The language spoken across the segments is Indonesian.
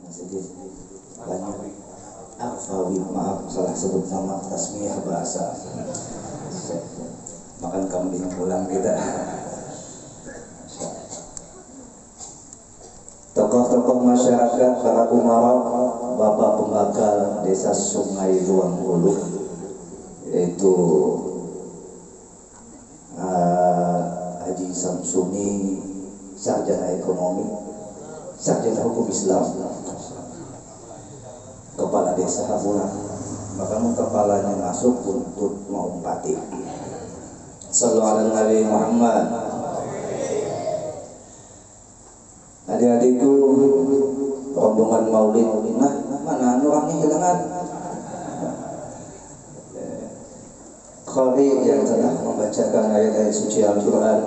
Jadi banyak Arfawi, maaf salah sebut nama tasmiyah bahasa. Makan kambing pulang kita. Tokoh-tokoh masyarakat, para umara, bapak pembakar desa Sungai Luang Hulu, yaitu Haji Samsuni, sarjana ekonomi, sarjana hukum Islam, kepala desa Habulah. Maka kepalanya masuk untuk mengumpati. Sallallahu alaihi Muhammad. Adik-adikku, rombongan maulid, nah mana orangnya hilangan? Qari yang telah membacakan ayat-ayat suci Al-Quran,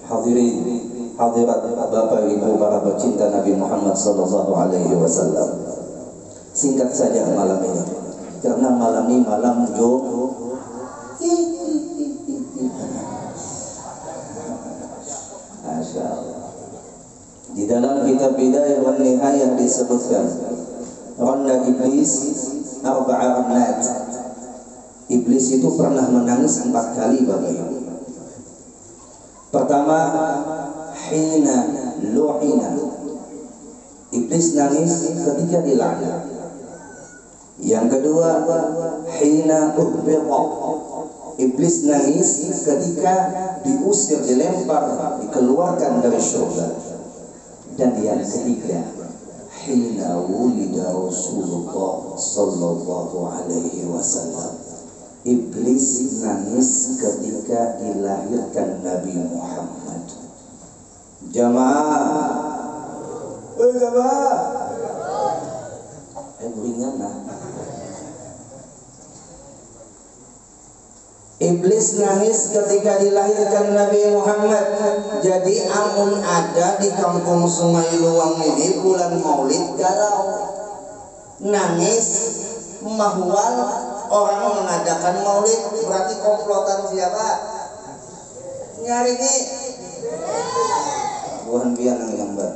hadirin, hadirat, bapak ibu para pecinta Nabi Muhammad Sallallahu Alaihi Wasallam. Singkat saja malam ini, karena malam ini malam Masya Allah. Di dalam kitab Bidayah wa Nihayah disebutkan ranna iblis arba'a rannat. Iblis itu pernah menangis 4 kali Bapak Ibu. Pertama, hina lu'ina. Iblis nangis ketika dilaknat. Yang kedua, hina uhbiqa. Iblis nangis ketika diusir, dilempar, dikeluarkan dari surga. Dan yang ketiga, hina wulida Rasulullah Sallallahu Alaihi Wasallam. Iblis nangis ketika dilahirkan Nabi Muhammad. Jamaah, jamaah, ringan lah. Iblis nangis ketika dilahirkan Nabi Muhammad. Jadi amun ada di kampung Sungai Luang ini bulan Maulid galau, nangis, mahwal orang mengadakan Maulid. Berarti komplotan siapa? Nyari nih bukan biar yang bat.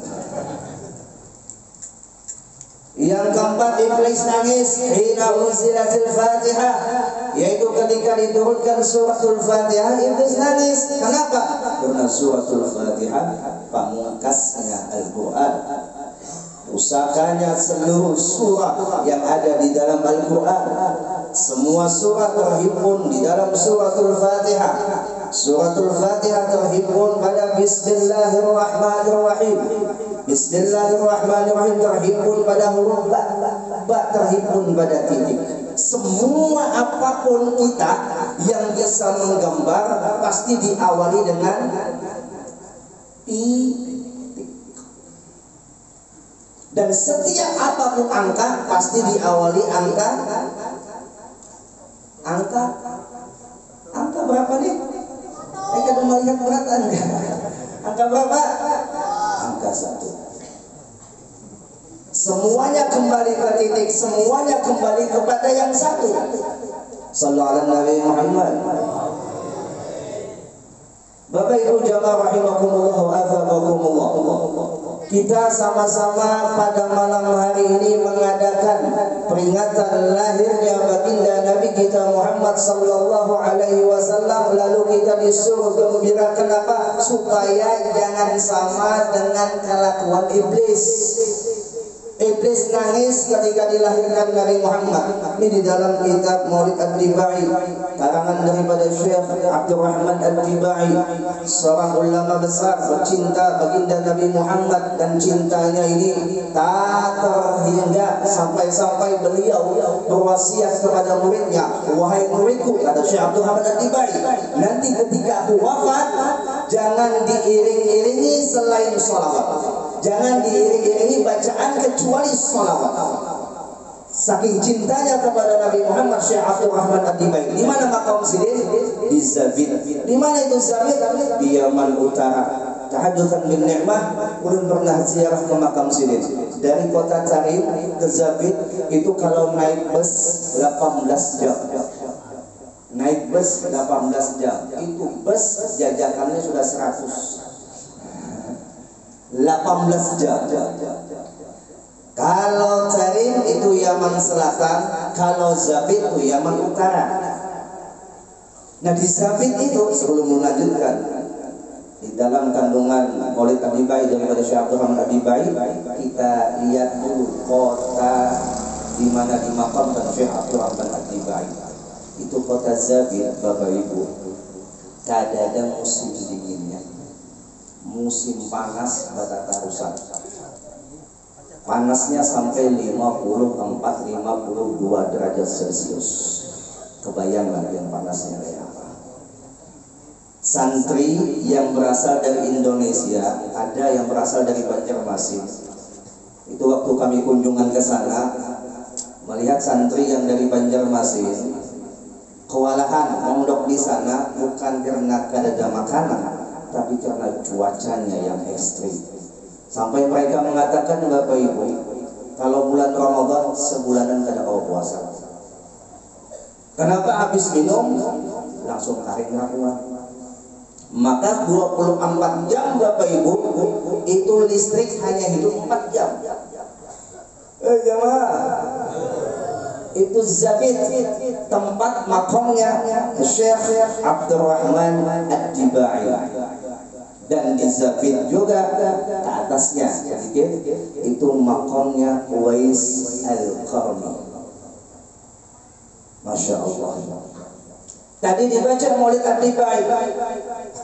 Yang keempat, iblis nangis hina unzilatil Fatihah, yaitu ketika diturunkan suratul Fatihah, iblis nangis. Kenapa? Karena suratul Fatihah pamungkasnya Al-Quran, pusakanya seluruh surah yang ada di dalam Al-Quran. Semua surah terhimpun di dalam suratul Fatihah. Suratul Fatihah terhimpun pada Bismillahirrahmanirrahim. Bismillahirrahmanirrahim terhimpun pada huruf ba terhimpun pada titik. Semua apapun kita yang bisa menggambar pasti diawali dengan titik. Dan setiap apapun angka pasti diawali angka berapa nih? Saya kan melihat berat Anda. Angka berapa? Angka 1. Semuanya kembali ke titik, semuanya kembali kepada yang satu. Sallallahu alaihi Muhammad. Bapak Ibu jamaah rahimakumullah wa afakumullah. Kita sama-sama pada malam hari ini mengadakan peringatan lahirnya baginda Nabi kita Muhammad sallallahu alaihi wasallam. Lalu kita disuruh gembira. Kenapa? Supaya jangan sama dengan kelakuan iblis. Iblis nangis ketika dilahirkan Nabi Muhammad. Ini di dalam kitab Maulid Ad-Dibai, karangan daripada Syekh Abdurrahman Ad-Dibai, seorang ulama besar pecinta baginda Nabi Muhammad. Dan cintanya ini tak terhingga sampai-sampai beliau berwasiat kepada muridnya, wahai muridku, kata Syekh Abdurrahman Ad-Dibai, nanti ketika aku wafat jangan diiring-iringi selain sholawat. Jangan diiring-iringi bacaan kecuali sholawat. Saking cintanya kepada Nabi Muhammad, Syekh Abdurrahman Ad-Dibai. Di mana makam sini? Di Zabid. Di mana itu Zabid? Di Yaman Utara. Tahadutsan bin Ni'mah, belum pernah ziarah ke makam sini. Dari kota Tarim ke Zabid itu kalau naik bus 18 jam. Naik bus 18 jam. Itu bus jajakannya sudah 100. 18 jam. Yaman Selatan, kalau Zabid itu Yaman Utara. Nah di Zabid itu sebelum melanjutkan, di dalam kandungan Maulid Abi Bayi daripada Syekh Abdul Rahman Abi Bayi, kita lihat dulu kota di mana dimakamkan Syekh Abdul Rahman Abi Bayi. Itu kota Zabid, Bapak Ibu. Kadang musim dinginnya, musim panas batata rusak. Panasnya sampai 54-52 derajat Celcius. Kebayanglah yang panasnya kayak apa. Santri yang berasal dari Indonesia, ada yang berasal dari Banjarmasin. Itu waktu kami kunjungan ke sana, melihat santri yang dari Banjarmasin kewalahan mondok di sana bukan karena ada makanan, tapi karena cuacanya yang ekstrim. Sampai mereka mengatakan, Bapak Ibu, kalau bulan Ramadan sebulanan kada kau puasa. Kenapa? Habis minum langsung tarik ramuan. Maka 24 jam Bapak Ibu, itu listrik hanya hidup 4 jam. Jamaah, itu Zabid, tempat makamnya Syekh Abdul Rahman Ad-Dibai. Dan di Zabid juga ke atasnya sedikit itu makamnya Uwais Al-Qarni. Masya Allah. Tadi dibaca Maulid Ad-Dibai,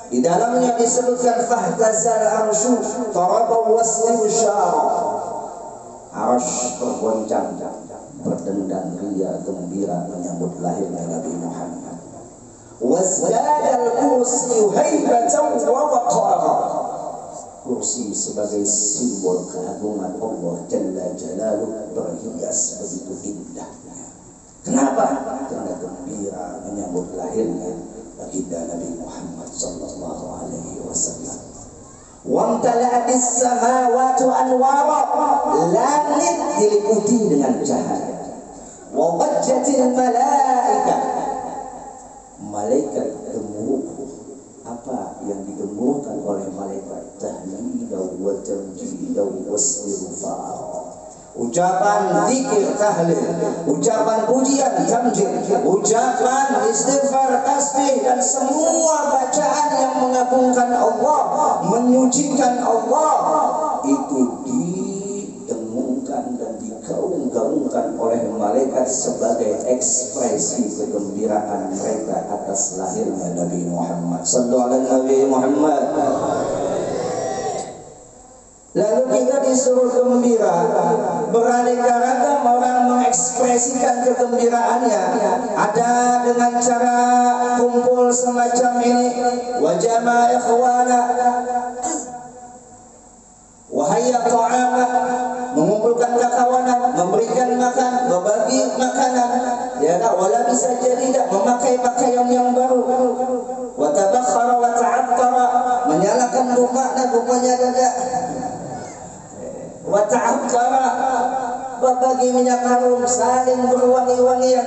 di dalamnya disebutkan fahtazal arsyu taraba wasli syara. Arsy bergoncang, berdendang ria gembira menyambut lahirnya Nabi Muhammad. Wazdadal kursi haibatan wa waqara. Kursi sebagai simbol keagungan Allah Jalla Jalaluhu berhias begitu indahnya. Kenapa? Karena gembira menyambut lahirnya baginda Nabi Muhammad sallallahu alaihi wasallam. Wamtala'atis samawati anwara, langit diliputi dengan cahaya. Wa wajjatil malaikah, malaikat gemuruh. Apa yang digemuruhkan oleh malaikat? Tahlilan wa tamjidan wa istighfar. Ucapan zikir tahlil, ucapan pujian tamjid, ucapan istighfar, tasbih, dan semua bacaan yang mengagungkan Allah, menyucikan Allah, itu didengungkan dan digaung-gaungkan oleh malaikat sebagai ekspresi kegembiraan mereka atas lahirnya Nabi Muhammad sallallahu alaihi Muhammad. Lalu kita disuruh gembira, beraneka ragam orang mengekspresikan kegembiraannya. Ada dengan cara kumpul semacam ini, wajama ikhwana, wahaya ta'ama, mengumpulkan kakawanan, memberikan makan, berbagi makanan, ya tak, wala bisa jadi tak memakai pakaian yang baru, wa tabakhara wa ta'attara, menyalakan bukanya dada, wa ta'attara, berbagi minyak harum, saling berwangi-wangian.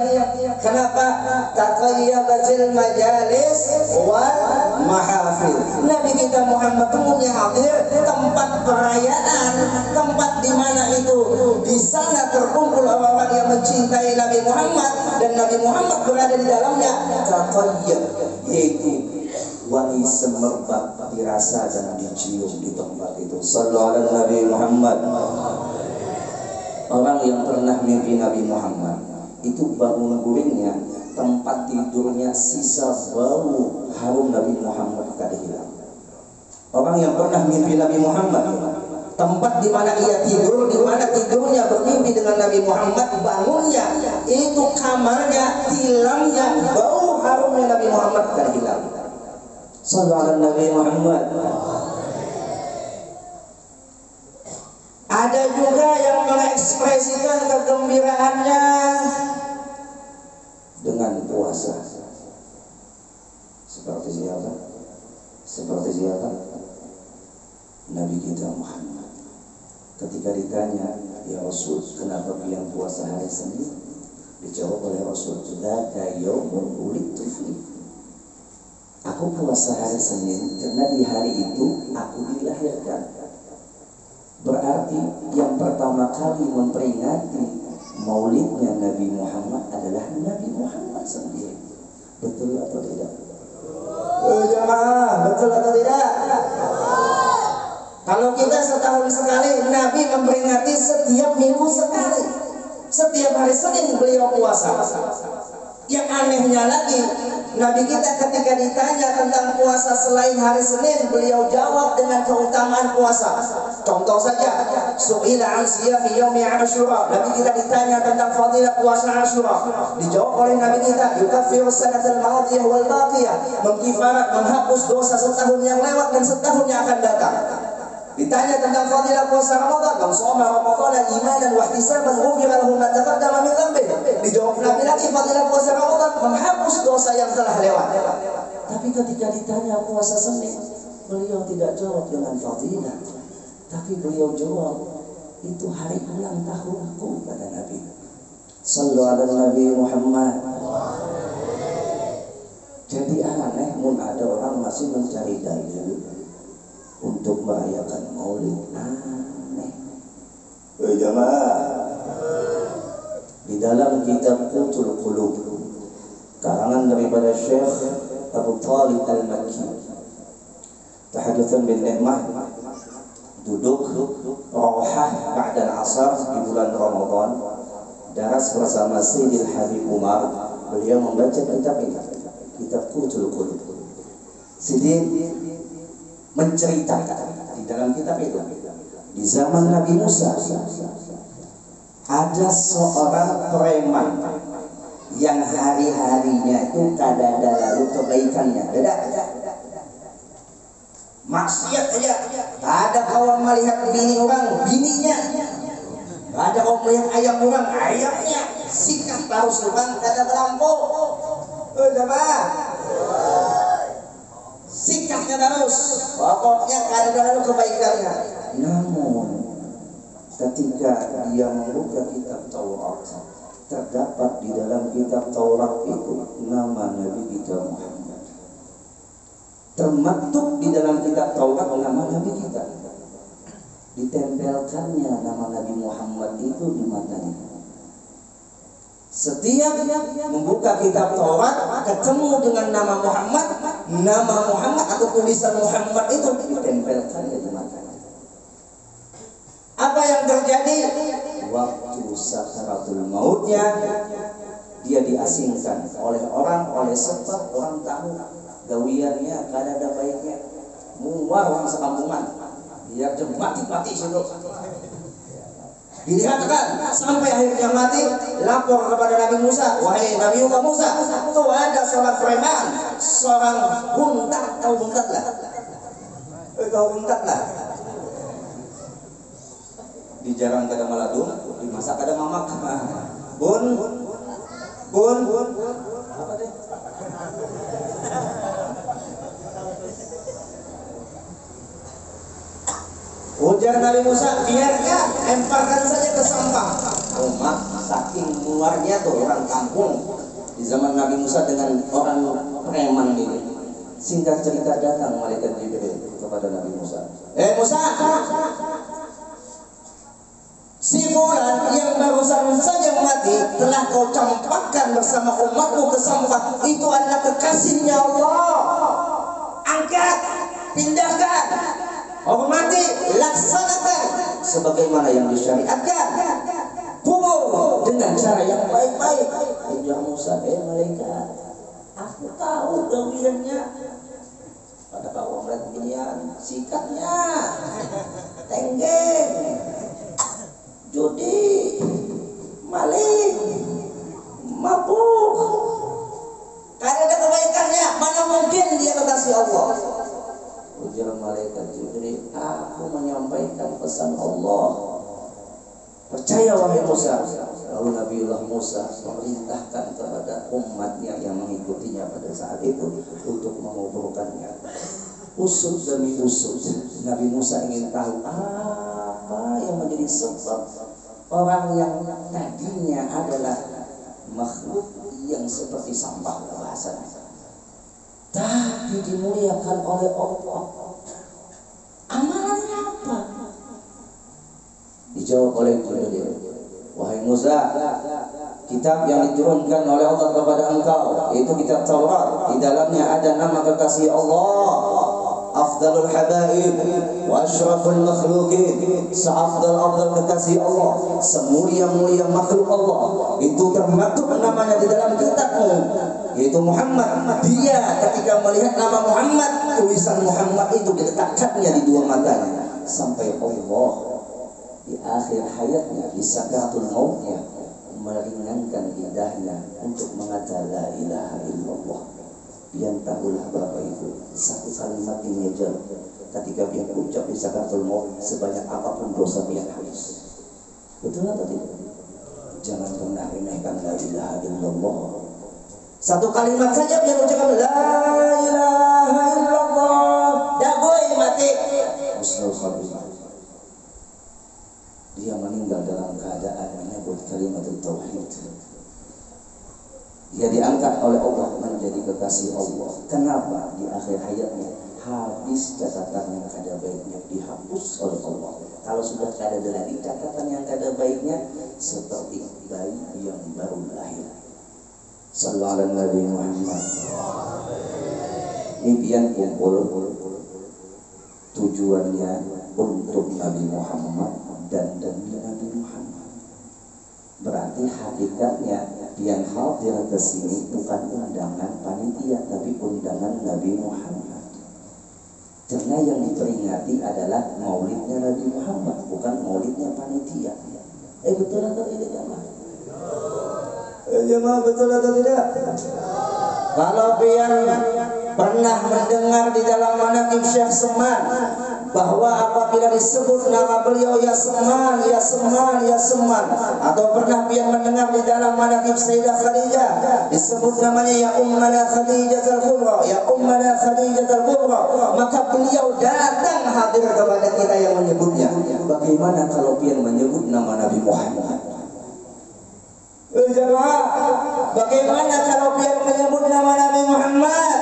Kenapa? Taqayyabatil majalis wal mahafil. Nabi kita Muhammad umumnya hadir tempat perayaan, tempat di mana itu di sana terkumpul orang-orang yang mencintai Nabi Muhammad dan Nabi Muhammad berada di dalamnya. Taqayyab, yaitu wangi semerbak dirasa dan dicium di tempat itu. Sallallahu alaihi Nabi Muhammad. Orang yang pernah mimpi Nabi Muhammad itu bangun guringnya, tempat tidurnya sisa bau harum Nabi Muhammad kada hilang. Orang yang pernah mimpi Nabi Muhammad, tempat di mana ia tidur, di mana tidurnya bermimpi dengan Nabi Muhammad, bangunnya itu kamarnya, tilamnya, bau harumnya Nabi Muhammad kada hilang. Sallallahu alaihi Nabi Muhammad. Ada juga yang mengekspresikan kegembiraannya dengan puasa. Seperti siapa? Seperti siapa? Nabi kita Muhammad. Ketika ditanya, ya Rasul, kenapa kalian puasa hari Senin? Dijawab oleh Rasul, "Dzaka yaumun wulidtu fihi." Aku puasa hari Senin karena di hari itu aku dilahirkan. Berarti yang pertama kali memperingati maulidnya Nabi Muhammad adalah Nabi Muhammad sendiri. Betul atau tidak? Jamaah, betul atau tidak? Kalau kita setahun sekali, Nabi memperingati setiap minggu sekali. Setiap hari Senin beliau puasa. Yang anehnya lagi, Nabi kita ketika ditanya tentang puasa selain hari Senin, beliau jawab dengan keutamaan puasa. Contoh saja, su'ila an siyami yaumi Asyura. Nabi kita ditanya tentang fadilah puasa Asyura. Dijawab oleh Nabi kita, yukaffiru sanatal madiyah wal baqiyah, mengkifarat, menghapus dosa setahun yang lewat dan setahun yang akan datang. Ditanya tentang fadilah puasa Ramadan, man shoma Ramadan imanan wa ihtisaban ghufira lahu ma taqaddama min dhanbihi. Dijawab Nabi lagi, fadilah puasa Ramadan menghapus dosa yang telah lewat. Tapi ketika ditanya puasa Senin, beliau tidak jawab dengan fadilah, tapi beliau jawab, itu hari ulang tahunku, kata Nabi. Sallu ala Nabi Muhammad. Jadi aneh, mun ada orang masih mencari dalil untuk merayakan maulid. Aneh. Jamaah, di dalam kitab Qutul Qulub karangan daripada Syekh Abu Talib Al-Makki, tahadutsan bin ni'mah, duduk rohah ba'dal asar di bulan Ramadan, daras bersama Sayyidil Habib Umar. Beliau membaca kitab ini, kitab Qutul Qulub. Sayyidil menceritakan di dalam kitab itu, di zaman Nabi Musa ada seorang preman yang hari-harinya itu kada ada lalu kebaikannya, maksiat aja. Ada kawan melihat bini orang, bininya. Ada kawan melihat ayam orang, ayamnya. Sikap harus orang kada melampau. Sikapnya terus, pokoknya kada lalu kebaikannya. Namun ketika dia membuka kitab Taurat, terdapat di dalam kitab Taurat itu nama Nabi kita Muhammad. Termaktub di dalam kitab Taurat nama Nabi kita. Ditempelkannya nama Nabi Muhammad itu di matanya. Setiap membuka kitab Taurat ketemu dengan nama Muhammad atau tulisan Muhammad itu ditempelkan di matanya. Apa yang terjadi? Waktu sakaratul mautnya dia diasingkan oleh sebab orang tahu gawiannya kada ada baiknya, muar orang sekampungan, biar mati situ. Dilihatkan sampai akhirnya mati, lapor kepada Nabi Musa, wahai Nabi Musa, tuh ada seorang preman, seorang buntat, tahu buntat lah? Tahu buntat lah? Di jarang kada maladun, dimasak kada mamak. Bun, apa deh? Ujar Nabi Musa, biarnya lemparkan saja ke sampah. Umat saking muarnya tuh orang kampung di zaman Nabi Musa dengan orang preman ini. Singkat cerita datang malaikat Jibril kepada Nabi Musa. Musa, si fulan yang barusan saja mati telah kau campakkan bersama umatmu ke sampah. Itu adalah kekasihnya Allah. Angkat, pindahkan. Orang mati, laksanakan sebagaimana yang disyariatkan. Kubur dengan cara yang baik-baik. Ujar Musa, malaikat, aku tahu gawiannya. Pada kau melihat beginian, sikapnya tenggeng, judi, maling, mabuk, karena ada kebaikannya. Mana mungkin dia kekasih Allah? Ujar malaikat Jibril, aku menyampaikan pesan Allah. Percaya wahai Musa. Lalu Nabiullah Musa memerintahkan kepada umatnya yang mengikutinya pada saat itu untuk menguburkannya. Usut demi usut, Nabi Musa ingin tahu apa yang menjadi sebab orang yang tadinya adalah makhluk yang seperti sampah bahasanya, tapi dimuliakan oleh Allah. Amalannya apa? Dijawab oleh Jibril, wahai Musa, kitab yang diturunkan oleh Allah kepada engkau, yaitu kitab Taurat. Di dalamnya ada nama kekasih Allah, afdalul habaib wa asyraful makhluqin, seafdal kekasih Allah, semulia-mulia makhluk Allah. Itu termaktub namanya di dalam kitabmu, yaitu Muhammad. Dia ketika melihat nama Muhammad, tulisan Muhammad itu diletakkannya di dua matanya, sampai Allah di akhir hayatnya, di sakaratul mautnya, meringankan lidahnya untuk mengatakan la ilaha illallah. Yang tahulah Bapak Ibu, satu kalimat ini aja ketika dia ucap di sakaratul maut, sebanyak apapun dosa dia habis. Betul atau tidak? Jangan pernah remehkan la ilaha illallah. Satu kalimat saja dia ucapkan la ilaha illallah, dah boy mati. Dia meninggal dalam keadaan menyebut kalimat tauhid. Dia diangkat oleh Allah menjadi kekasih Allah. Kenapa? Di akhir hayatnya habis catatan yang kada baiknya dihapus oleh Allah. Kalau sudah kada ada lagi catatan yang kada baiknya, seperti bayi yang baru lahir. Sallallahu alaihi Nabi Muhammad. Impian kumpul tujuannya untuk Nabi Muhammad dan demi Nabi Muhammad. Berarti hakikatnya yang hadir ke sini bukan undangan panitia, tapi undangan Nabi Muhammad. Karena yang diperingati adalah maulidnya Nabi Muhammad, bukan maulidnya panitia. Betul atau tidak jemaah? Jemaah, betul atau tidak? Kalau pian pernah mendengar di dalam manaqib Syekh Seman bahwa apabila disebut nama beliau ya Seman, ya Seman, ya Seman, atau pernah pian mendengar di dalam manaqib Sayyidah Khadijah disebut namanya ya Ummana Khadijah al-Kubra, ya Ummana Khadijah al-Kubra, maka beliau datang hadir kepada kita yang menyebutnya. Bagaimana kalau pian menyebut nama Nabi Muhammad? Jemaah, bagaimana kalau pian menyebut nama Nabi Muhammad?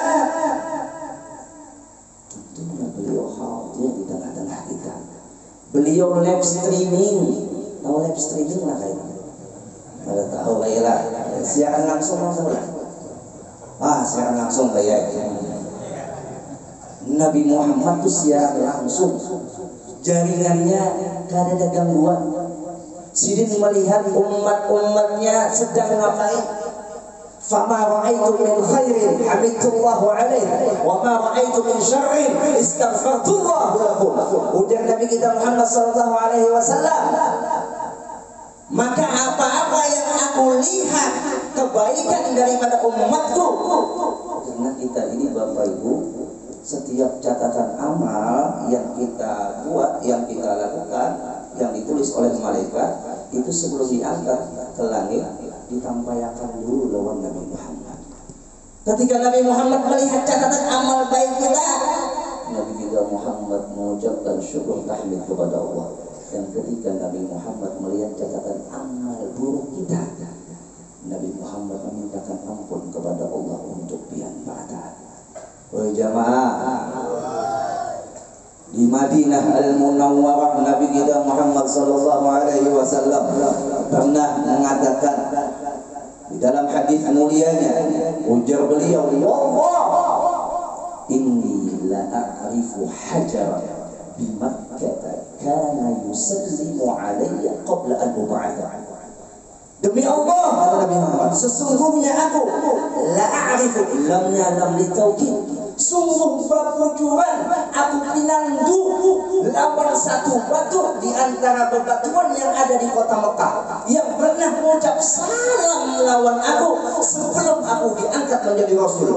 Tentunya beliau hadir di tengah-tengah kita. Beliau live streaming. Tahu live streaming lah kayaknya? Pada tahu lah ya. Siaran langsung lah. Siaran langsung lah ya. Nabi Muhammad itu siaran langsung. Jaringannya gak ada gangguan. Sidin melihat umat-umatnya sedang ngapain. Fama ra'aitu min khairin hamidullahu alaihi wa ma ra'aitu min syarrin istaghfartullah lakum. Ujar Nabi kita Muhammad sallallahu alaihi wasallam, maka apa-apa yang aku lihat kebaikan daripada umatku. Karena kita ini Bapak Ibu, setiap catatan amal yang kita buat, yang kita lakukan, yang ditulis oleh malaikat itu sebelum diangkat ke langit ditampaikan dulu lawan Nabi Muhammad. Ketika Nabi Muhammad melihat catatan amal baik kita, Nabi kita Muhammad mengucapkan syukur tahmid kepada Allah. Dan ketika Nabi Muhammad melihat catatan amal buruk kita, Nabi Muhammad memintakan ampun kepada Allah untuk pian mata. Wahai jamaah, di Madinah Al-Munawwarah Nabi kita Muhammad sallallahu alaihi wasallam pernah mengatakan di dalam hadis mulianya, ujar beliau, "Wallah inni la a'rifu hajaran bi Makkah kana yusallimu alayya qabla an ub'atha." Demi Allah, kata Nabi Muhammad, sesungguhnya aku la a'rifu, lamnya lam litauqid, sungguh bapujuran aku pinandu lawan satu batu di antara bebatuan yang ada di kota Mekah yang pernah mengucap salam lawan aku sebelum aku diangkat menjadi Rasul.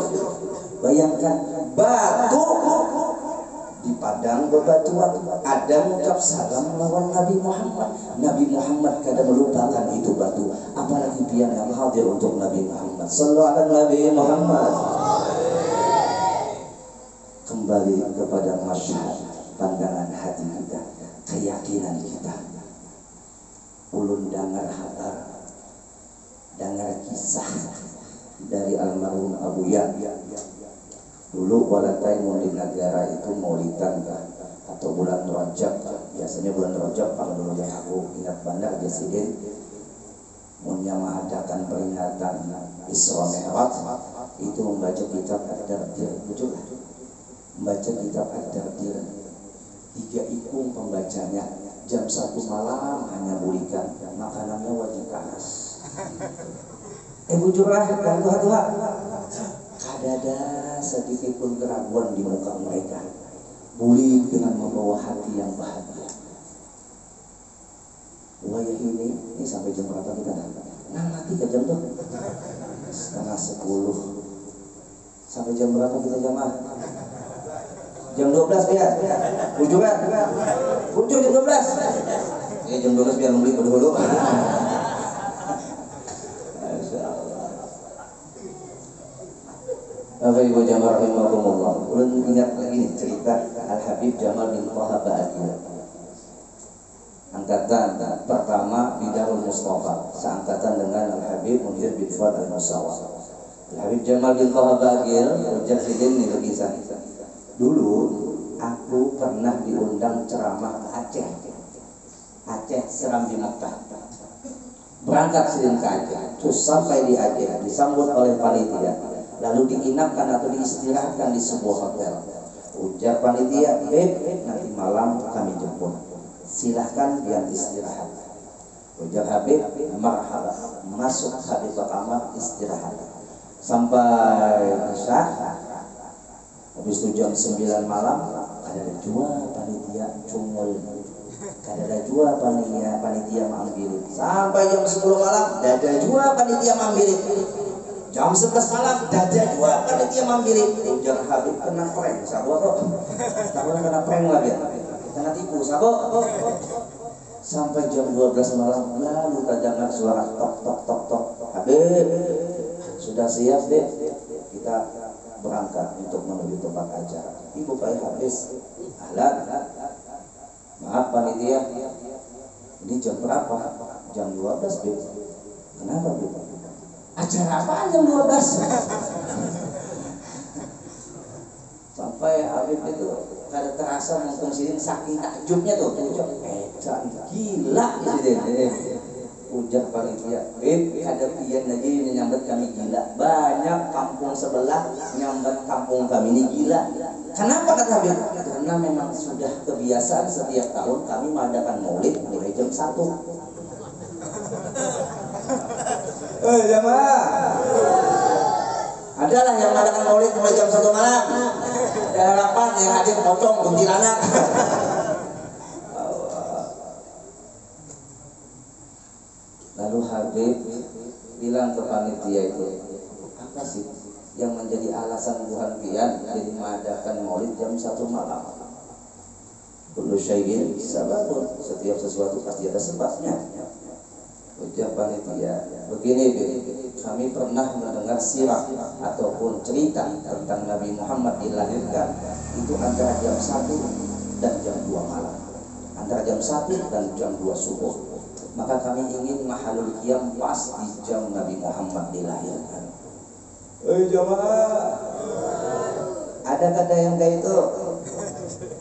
Bayangkan, batu di padang bebatuan ada mengucap salam lawan Nabi Muhammad. Nabi Muhammad kadang melupakan itu batu, apalagi dia yang hadir untuk Nabi Muhammad sallallahu alaihi Muhammad. Kembali kepada masyarakat, pandangan hati kita, keyakinan kita. Ulun dengar hatar, dengar kisah dari almarhum Abu Ya. Dulu walatai di negara itu maulidan atau bulan Rajab. Biasanya bulan Rajab, kalau dulu yang aku ingat bandar Jasidin yang mengadakan peringatan Isra Mi'raj itu membaca kitab Ad-Dardir, membaca kitab Ad-Dardir 3 ikung pembacanya, jam 1 malam hanya bulikan, makanannya wajib panas. Bujurlah dan Tuhan, kadada sedikit pun keraguan di muka mereka, bulik dengan membawa hati yang bahagia. Wayah ini sampai jam berapa kita? Nah mati ke jam tuh setengah 10. Sampai jam berapa kita jamaah? Jam 12 ya? Bujur kan? Bujur jam 12. Jam 12 biar membeli berdulu. Bapak Ibu jamaah rahimakumullah. Ulun ingat lagi nih cerita Al-Habib Jamal bin Thaha Ba'athir. Angkatan pertama di Darul Mustafa, seangkatan dengan Al-Habib Munzir bin Fuad Al-Musawa. Al-Habib Jamal bin Thaha Ba'athir ujar sedikit nih berkisah. Dulu aku pernah diundang ceramah ke Aceh. Aceh Seram di Mekah. Berangkat sidin ke Aceh. Terus sampai di Aceh disambut oleh panitia. Lalu diinapkan atau diistirahatkan di sebuah hotel. Ujar panitia, nanti malam kami jemput. Silahkan biar istirahat. Ujar Habib, marhaba. Masuk Habib ke kamar istirahat. Sampai Isya. Habis itu jam 9 malam ada jua panitia cungul. Ada jua panitia mengambil. Sampai jam 10 malam ada jua panitia mengambil. Jam 11 malam dada dua panitia mambirik. Ujar Habib kena prank, sabo kok. Tahu kena prank lagi. Kena tipu, sabo. Sampai jam 12 malam lalu terdengar suara tok tok tok tok. Habib, sudah siap deh. Kita berangkat untuk menuju tempat acara. Ibu Pak habis. Ahlan. Maaf panitia. Ini jam berapa? Jam 12, Bib. Kenapa, Bib? Acara apa jam 12? Sampai Habib itu kada terasa nonton sini saking takjubnya tuh. Gila ini. Ujar panitia, ada pian lagi menyambut kami gila. Banyak kampung sebelah menyambut kampung kami ini gila. Kenapa kata Habib? Karena memang sudah kebiasaan setiap tahun kami mengadakan maulid mulai jam 1. Jamaah, adalah yang mengadakan maulid mulai jam 1 malam. Ada harapan yang hadir pocong kuntilanak. Lalu Habib bilang ke panitia itu, apa sih yang menjadi alasan Tuhan pian jadi mengadakan maulid jam 1 malam? Kullu syai'in sababun, setiap sesuatu pasti ada sebabnya. Ujar panitia, begini, kami pernah mendengar sirah ataupun cerita tentang Nabi Muhammad dilahirkan itu antara jam 1 dan jam 2 malam, antara jam 1 dan jam 2 subuh. Maka kami ingin mahalul qiyam pas di jam Nabi Muhammad dilahirkan. Jamaah, ada kata yang kayak itu?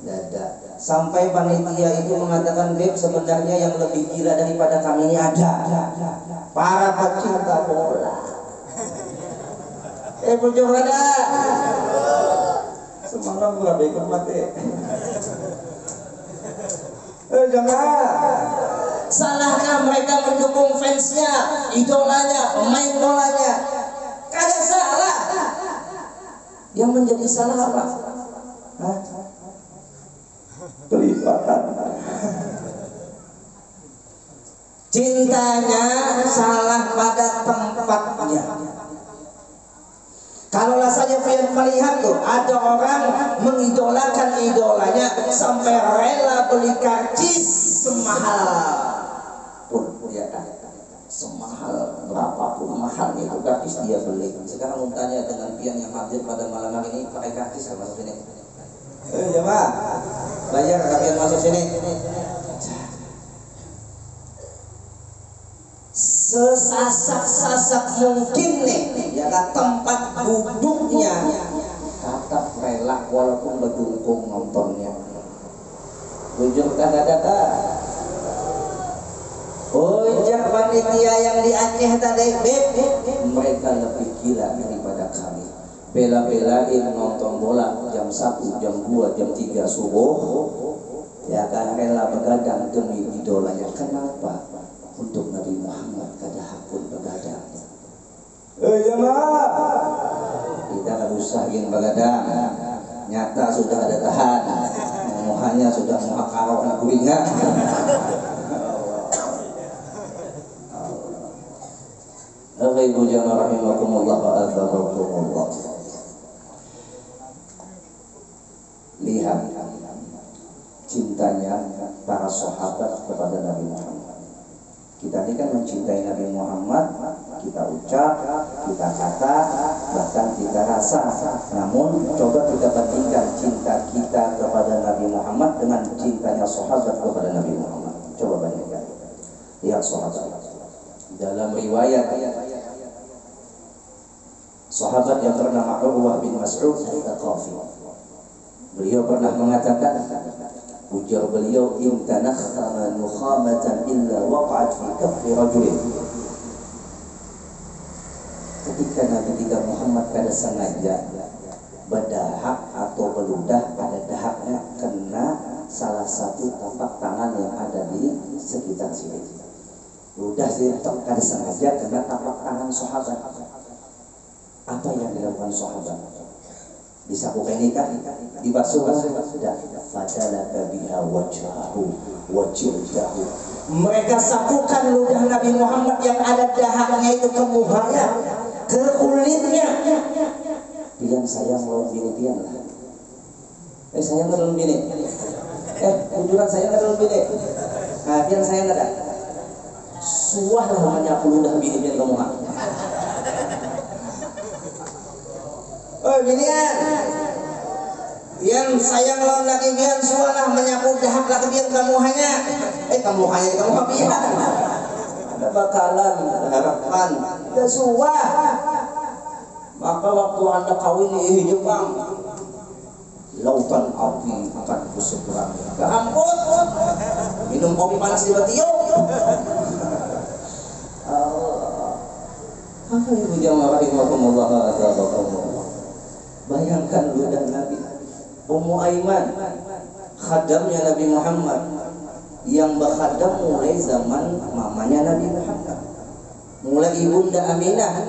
Dada. Sampai panitia itu mengatakan, Beb, sebenarnya yang lebih gila daripada kami ini ada. Para pecinta bola. Bujur ada. Semalam gua ikut mati. Jangan. Salahkah mereka mendukung fansnya, idolanya, pemain bolanya? Kagak salah. Yang menjadi salah apa? Kelipatan. Cintanya salah pada tempatnya. Kalaulah saja kalian melihat tuh ada orang mengidolakan idolanya sampai rela beli karcis semahal pun, ya kan? Semahal berapapun mahalnya itu karcis dia beli. Sekarang mau tanya dengan pian yang hadir pada malam hari ini pakai karcis masuk sini. Jemaah, bayar kalian masuk sini. Sesasak-sasak mungkin nih, ya kan, tempat duduknya tetap rela walaupun berdungkung nontonnya. Ujung kata-kata, ujar panitia yang di Aceh tadi, mereka lebih gila daripada kami. Bela-belain nonton bola jam 1, jam 2, jam 3 subuh, ya kan, rela begadang demi idolanya. Kenapa? Untuk Nabi Muhammad kada hakun begadang. Jemaah, kita kan usahain begadang, nyata sudah ada tahan, muhanya sudah muha karo anak kuingat. Ibu jamaah rahimakumullah wa azabakumullah. Lihat cintanya para sahabat kepada Nabi Muhammad. Kita ini kan mencintai Nabi Muhammad, kita ucap, kita kata, bahkan kita rasa. Namun coba kita bandingkan cinta kita kepada Nabi Muhammad dengan cintanya sahabat kepada Nabi Muhammad. Coba bandingkan. Lihat sahabat. Dalam riwayat sahabat yang bernama Urwah bin Mas'ud Al-Thaqafi, beliau pernah mengatakan, ujar beliau, imtanakhama nukhamatan illa waqa'at fi kaffi rajulin. Ketika Nabi Muhammad kada sengaja berdahak atau beludah, ada dahaknya kena salah satu tapak tangan yang ada di sekitar sini. Ludah sih kada sengaja kena tapak tangan sahabat. Apa yang dilakukan sahabat? Disapu nikah, dibasuh, tidak. Fadalaka biha wajhahu wajildahu. Mereka sapukan ludah Nabi Muhammad yang ada dahaknya itu ke muhanya, ke kulitnya. Bilang sayang lawan bini pian lah. Sayang lawan bini. Kujuran sayang lawan bini. Nah, pian sayang ada. Suah lah menyapu ludah bini pian ke muha. Oh binian, yang sayang lawan laki biar sualah menyapu dahak laki biar kamu hanya, kamu biar. Ada bakalan harapan, ada suah. Maka waktu anda kawin di Jepang, lautan api akan kuseberang. Keampun, minum kopi panas di Batio. Apa ibu jamaah rahimakumullah wa azabakumullah. Bayangkan ludah Nabi. Ummu Aiman, khadamnya Nabi Muhammad, yang berkhadam mulai zaman mamanya Nabi Muhammad, mulai ibunda Aminah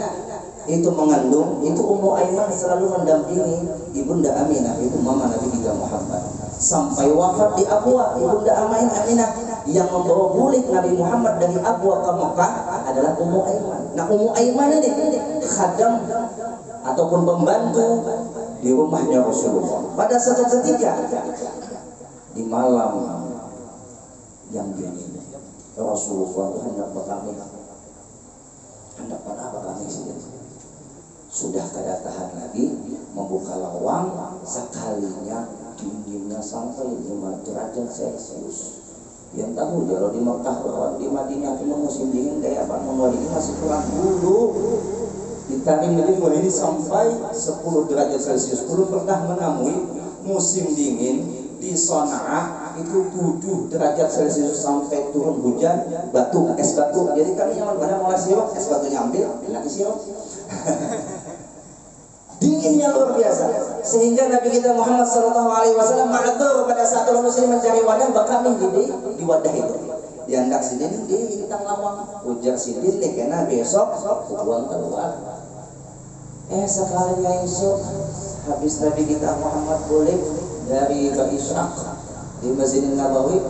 itu mengandung, itu Ummu Aiman selalu mendampingi ibunda Aminah, itu mama Nabi kita Muhammad, sampai wafat di Abwa. Ibunda Aminah yang membawa bulik Nabi Muhammad dari Abwa ke Mekah adalah Ummu Aiman. Nah, Ummu Aiman ini khadam ataupun pembantu di rumahnya Rasulullah. Pada satu ketika di malam yang dingin, Rasulullah hendak berkami, hendak berkami sudah kada tahan lagi, membuka lawang, sekalinya dinginnya sampai 5 derajat Celcius. Yang tahu kalau di Mekah, di Madinah itu musim dingin kayak apa? Ini masih kurang dulu. Ditarik ini sampai 10 derajat Celcius. Belum pernah menemui musim dingin di Son'a itu 7 derajat Celcius sampai turun hujan, batu, es batu. Jadi kami nyaman pada mulai sirup, es batunya ambil, lagi sirup. Dinginnya luar biasa, sehingga Nabi kita Muhammad SAW ma'adur pada saat orang muslim mencari wadah, bakal di wadah itu. Diandak sidin di tang lawang, ujar sidin nih kena besok buang keluar. Sekalinya esok habis Nabi kita Muhammad boleh dari Isyak di Masjid Nabawi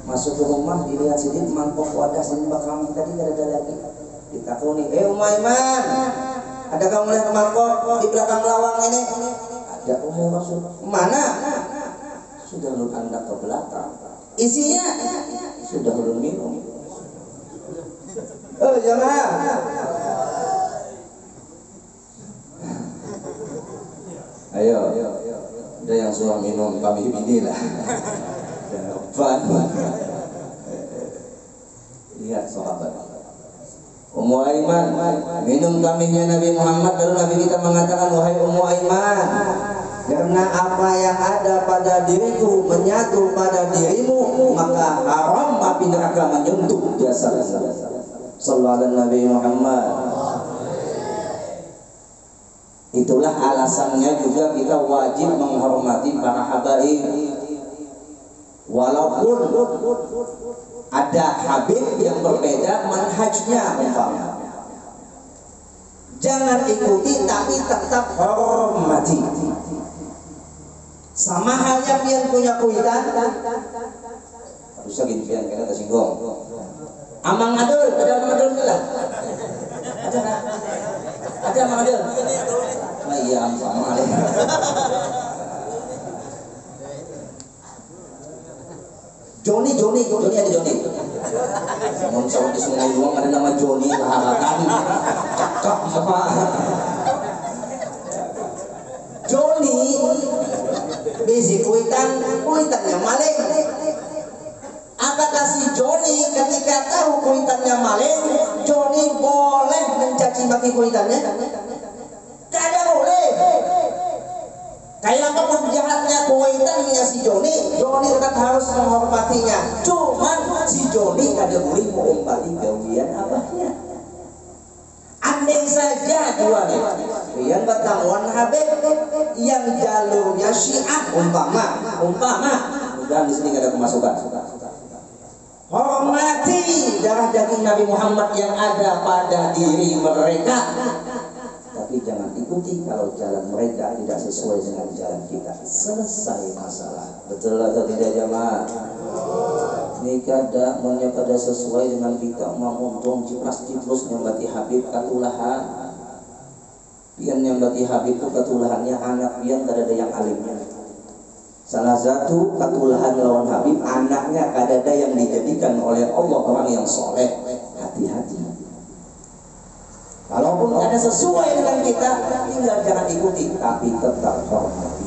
masuk ke rumah, dilihat sidin mangkok wadah sidin bakal tadi gak ada lagi. Ditakuni, Ummu Aiman, ada kamu lihat mangkok di belakang lawang ini? Ada. Ummu masuk. Mana? Sudah lu anda ke belakang. Isinya sudah belum minum. Jangan. Ayo, ada yang sudah minum kami ini lah. Lihat sahabat. Ummu Aiman minum kambingnya Nabi Muhammad, lalu Nabi kita mengatakan, wahai Ummu Aiman, karena apa yang ada pada diriku menyatu pada dirimu, maka haram api neraka menyentuh jasadmu. Sallallahu alaihi Nabi Muhammad. Itulah alasannya juga kita wajib menghormati para habaib. Walaupun ada habib yang berbeda manhajnya umpama. Jangan ikuti tapi tetap hormati. Sama halnya pian punya kuitan. Harusnya gini pian karena tersinggung. Amang adul, ada amang adul enggak? Ada amang adul. Nah, iya amang adul. Joni ada Joni. Ngomong sama di Sungai Luang ada nama Joni lahakan. Cakep apa? Joni bisi kuitannya maling. Apakah si Joni ketika tahu kuitannya maling, Joni boleh mencaci maki kuitannya? Tidak boleh. Kayak apapun jahatnya kuitannya si Joni tetap harus menghormatinya. Cuman si Joni ada boleh mengombali gawian abahnya. Andai saja jualnya yang bertamuan habib yang jalurnya Syiah umpama mudah di sini nggak ada kemasukan. Hormati darah daging Nabi Muhammad yang ada pada diri mereka, tapi jangan ikuti kalau jalan mereka tidak sesuai dengan jalan kita. Selesai masalah. Betul atau tidak jamaah? Ini kada sesuai dengan kita mamuntung cipras ciprus nyambati Habib katulahan. Pian nyambati Habib itu katulahannya anak pian kada ada yang alimnya. Salah satu katulahan lawan Habib anaknya kada ada yang dijadikan oleh Allah orang yang soleh. Hati-hati. Walaupun ada sesuai dengan kita, tinggal jangan ikuti, tapi tetap hormati.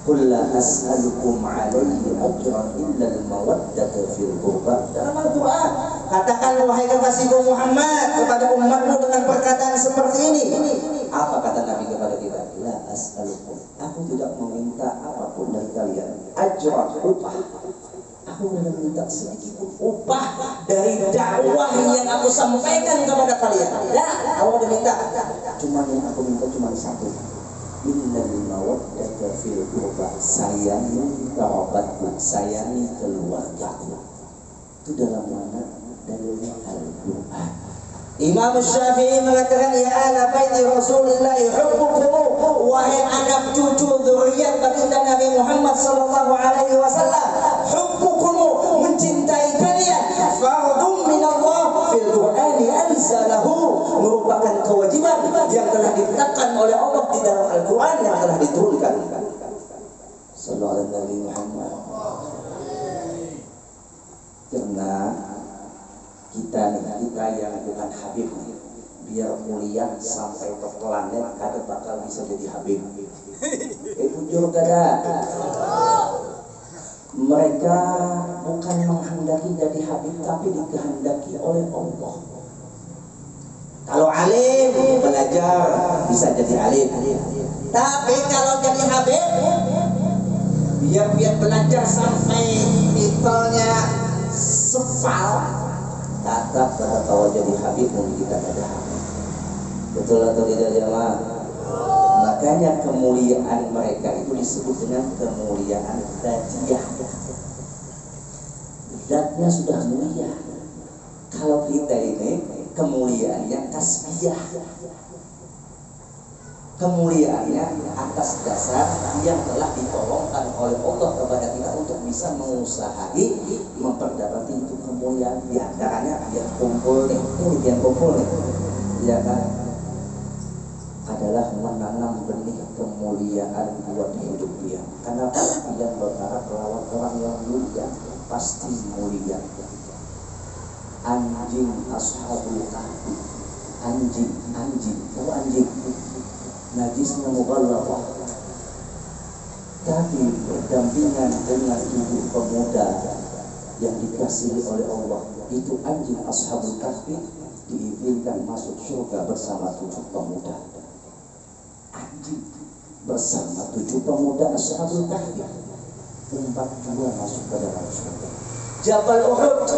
Qul la as'alukum 'alaihi ajran illa al-mawaddata fil qurba. Dalam Al-Qur'an, katakan wahai kekasihku Muhammad kepada umatmu dengan perkataan seperti ini. Apa kata Nabi kepada kita? La as'alukum. Aku tidak meminta apapun dari kalian. Ajran, upah. Aku tidak minta sedikit upah dari dakwah yang aku sampaikan kepada kalian. Dah, aku tidak minta. Cuma yang aku minta cuma satu. Innal mawaddata fil qurba, sayangi kerabatku, sayangi keluargaku. Itu dalam mana? Dari Al-Qur'an. Imam Syafi'i mengatakan ya ala baiti Rasulullah hubbukum, wahai anak cucu dzurriyyat baginda Nabi Muhammad sallallahu alaihi wasallam, hubbukum, mencintai kalian fardhun min Allah fil Qur'ani anzalahu, merupakan kewajiban yang telah ditetapkan oleh Allah di dalam Al-Qur'an yang telah diturunkan. Sallallahu alaihi Nabi Muhammad. Karena kita yang bukan Habib, biar mulia sampai ke planet kada bakal bisa jadi Habib. Jujur kada. Mereka bukan menghendaki jadi Habib, tapi dikehendaki oleh Allah. Kalau alim belajar bisa jadi alim, tapi kalau jadi Habib biar belajar sampai titelnya sepal, tetap kalau jadi Habib mungkin kita ada Habib. Betul atau tidak jemaah? Makanya kemuliaan mereka itu disebut dengan kemuliaan dzatiyah. Zatnya sudah mulia. Kalau kita ini kemuliaannya kasbiyah. Kemuliaannya atas dasar yang telah ditolongkan oleh Allah kepada kita untuk bisa mengusahakan memperdapati itu kemuliaan. Di antaranya biar kumpul nih, ini biar kumpul nih, ya kan? Adalah menanam benih kemuliaan buat hidup dia. Kenapa? Dia berharap melawan orang yang mulia pasti mulia. Anjing ashabul kahfi, anjing, tahu anjing? Najisnya mughalladhah, tapi berdampingan dengan tubuh pemuda yang dikasihi oleh Allah, itu anjing ashabul kahfi diizinkan masuk surga bersama 7 pemuda. Anjing bersama 7 pemuda ashabul kahfi, 42 masuk ke dalam surga. Jabal Uhud,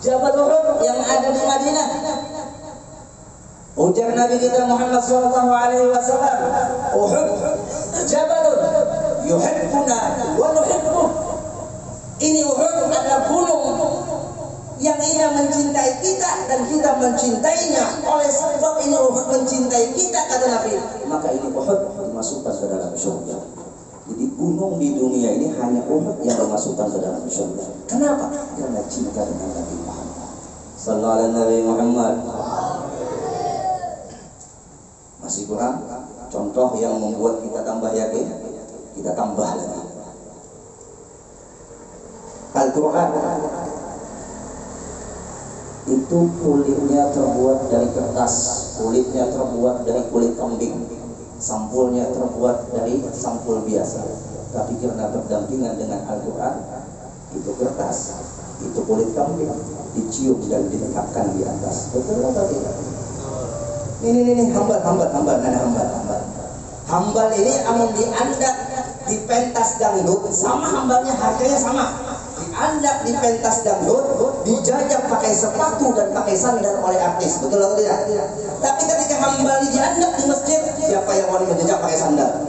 Jabal Uhud yang ada di Madinah. Ujar Nabi kita Muhammad sallallahu alaihi wasallam, Uhud jabalun yuhibbuna wa nuhibbuh. Ini Uhud adalah gunung yang ia mencintai kita dan kita mencintainya. Oleh sebab ini Uhud mencintai kita, kata Nabi, maka ini Uhud dimasukkan ke dalam surga. Jadi gunung di dunia ini hanya Uhud yang dimasukkan ke dalam surga. Kenapa? Karena cinta dengan Nabi Muhammad sallallahu alaihi Muhammad. Masih kurang contoh yang membuat kita tambah yakin, kita tambah lagi. Al-Quran itu kulitnya terbuat dari kertas, kulitnya terbuat dari kulit kambing, sampulnya terbuat dari sampul biasa. Tapi karena berdampingan dengan Al-Quran, itu kertas, itu kulit kambing, dicium dan diletakkan di atas. Betul atau tidak? Ini hambal ini amun diandak di pentas dangdut, sama hambalnya harganya sama. Diandak di pentas dangdut, dijajak pakai sepatu dan pakai sandal oleh artis, betul atau tidak? Tapi ketika hambal diandak di masjid, siapa yang wani menjejak pakai sandal?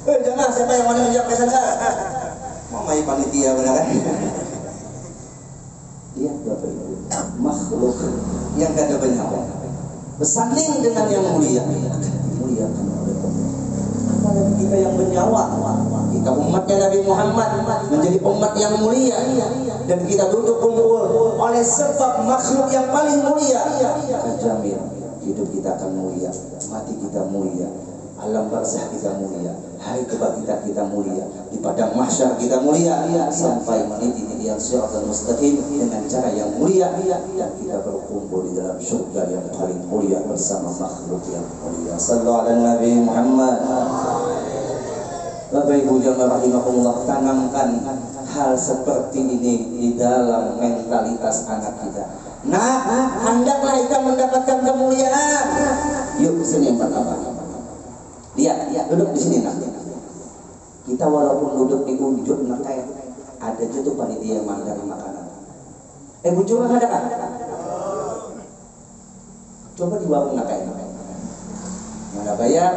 Jangan, siapa yang wani menjejak pakai sandal? Mamai panitia benar kan? Lihat Bapak Ibu, makhluk yang gak ada bernyawa bersanding dengan yang mulia akan dimuliakan oleh Allah. Apalagi kita yang bernyawa, kita umatnya Nabi Muhammad menjadi umat yang mulia, dan kita duduk kumpul oleh sebab makhluk yang paling mulia. Terjamin hidup kita akan mulia, mati kita mulia, alam barzah kita mulia, hari kebangkitan kita mulia, di padang mahsyar kita mulia, sampai meniti yang siratal mustaqim dengan cara yang mulia, dan kita berkumpul di dalam surga yang paling mulia bersama makhluk yang mulia. Sallallahu alaihi Nabi Muhammad. Bapak Ibu jamaah rahimakumullah, tanamkan hal seperti ini di dalam mentalitas anak kita. Nah, hendaklah kita mendapatkan kemuliaan. Yuk sini yang pertama. Lihat, duduk di sini nak. Kita walaupun duduk di ujung maka ada juga panitia yang mandari makanan. Bujur ada kan? Coba di warung nak mana bayar,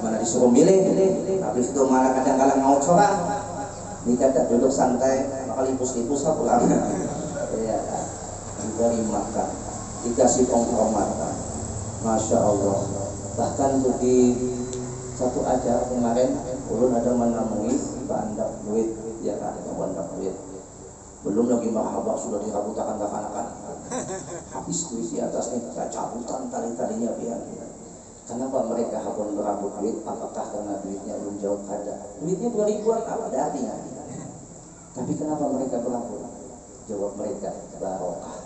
mana disuruh milih, habis itu mana kadang-kadang mau corang. Ini kadang duduk santai, maka lipus-lipus lah pulang. Ya, diberi makan, dikasih penghormatan. Masya Allah. Bahkan untuk di satu acara kemarin, ulun ada menemui bandak duit, ya kan, bandak duit. Belum lagi marhabah sudah dirabutakan anak-anak. Habis duit di atasnya, saya cabutan tali-talinya biar. Kenapa mereka habis berambut duit? Apakah karena duitnya belum jauh ada? Duitnya 2000-an apa artinya? Tapi kenapa mereka berambut? Jawab mereka, barokah.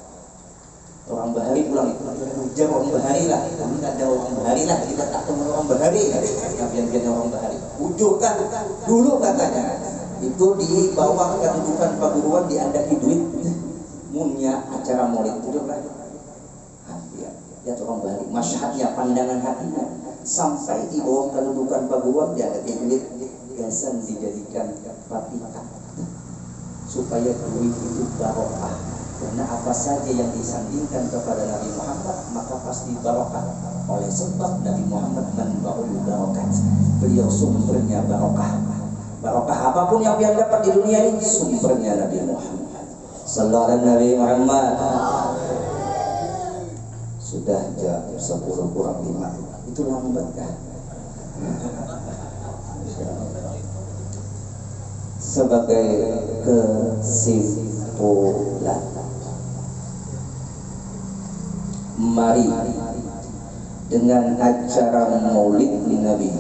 Orang bahari pulang itu ujar orang bahari lah, kami ada orang bahari lah, kita tak ketemu orang bahari, biar orang bahari. Ujur kan dulu katanya itu dibawa ke kedudukan paguruan, diandaki duit, munya acara maulid ujur kan. Lihat orang bahari, masyhadnya, pandangan hatinya, sampai di bawah kedudukan paguruan diandaki duit, gasan dijadikan patikan supaya duit itu barokah. Karena apa saja yang disandingkan kepada Nabi Muhammad maka pasti barokah. Oleh sebab Nabi Muhammad membawa barokat. Beliau sumbernya barokah. Barokah apapun yang dia dapat di dunia ini sumbernya Nabi Muhammad. Sallallahu alaihi Nabi Muhammad. Sudah jam 10 kurang 5. Itu lambat kan? Sebagai kesimpulan, mari dengan acara maulid Nabi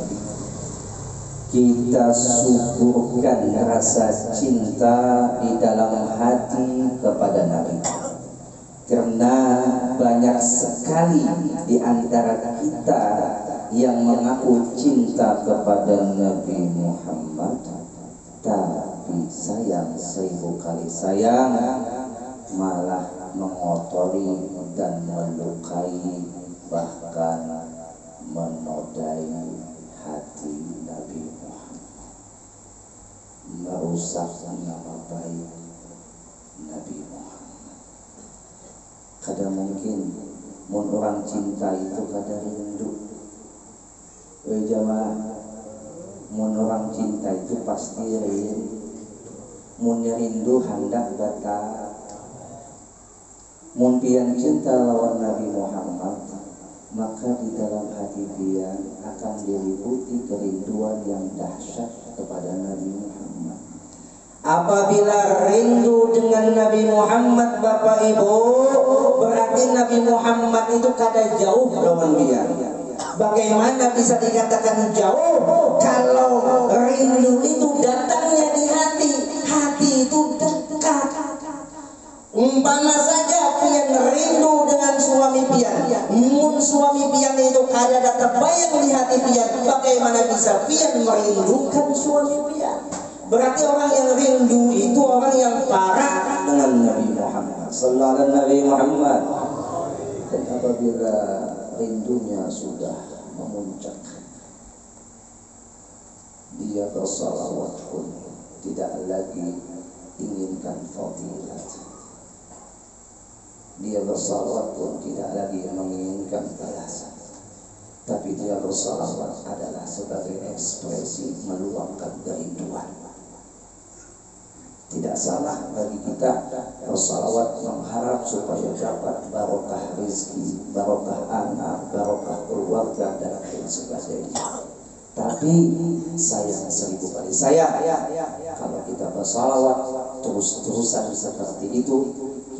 kita suburkan rasa cinta di dalam hati kepada Nabi. Karena banyak sekali di antara kita yang mengaku cinta kepada Nabi Muhammad, tapi sayang 1000 kali sayang malah mengotori dan melukai, bahkan menodai hati Nabi Muhammad, merusak nama baik Nabi Muhammad. Kada mungkin mun orang cinta itu kada rindu. Jamaah, mun orang cinta itu pasti rindu. Mun rindu hendak bata. Mun pian cinta lawan Nabi Muhammad, maka di dalam hati pian akan diliputi kerinduan yang dahsyat kepada Nabi Muhammad. Apabila rindu dengan Nabi Muhammad, Bapak Ibu, berarti Nabi Muhammad itu kada jauh lawan pian. Bagaimana bisa dikatakan jauh kalau rindu itu datangnya di hati? Hati itu dekat. Umpama saja pian rindu dengan suami pian, mun suami pian itu kada ada terbayang di hati pian, bagaimana bisa pian merindukan suami pian? Berarti orang yang rindu itu orang yang parah dengan Nabi Muhammad sallallahu alaihi Nabi Muhammad. Dan apabila rindunya sudah memuncak, dia bersalawat pun tidak lagi inginkan fadilat. Dia bersalawat pun tidak lagi menginginkan balasan, tapi dia bersalawat adalah sebagai ekspresi meluapkan kerinduan. Tidak salah bagi kita bersalawat mengharap supaya dapat barokah rezeki, barokah anak, barokah keluarga dan lain sebagainya. Tapi sayang 1000 kali sayang kalau kita bersalawat terus-terusan seperti itu,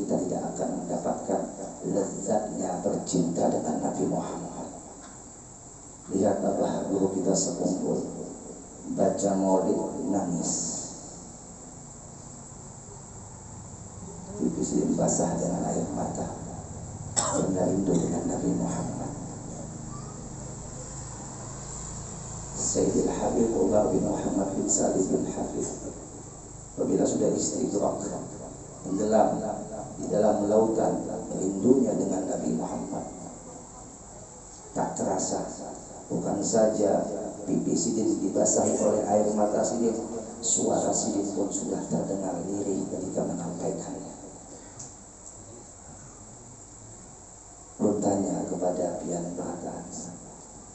kita tidak akan mendapatkan lezatnya bercinta dengan Nabi Muhammad. Lihat Abah guru kita sekumpul baca maulid nangis, pipis basah dengan air mata karena rindu dengan Nabi Muhammad. Sayyidil Habib Umar bin Muhammad bin Salim bin Habib apabila sudah istidrak tenggelam di dalam lautan rindunya dengan Nabi Muhammad, tak terasa bukan saja pipi sidin dibasahi oleh air mata sidin, suara sidin pun sudah terdengar lirih ketika menyampaikannya. Bertanya kepada pian berkata,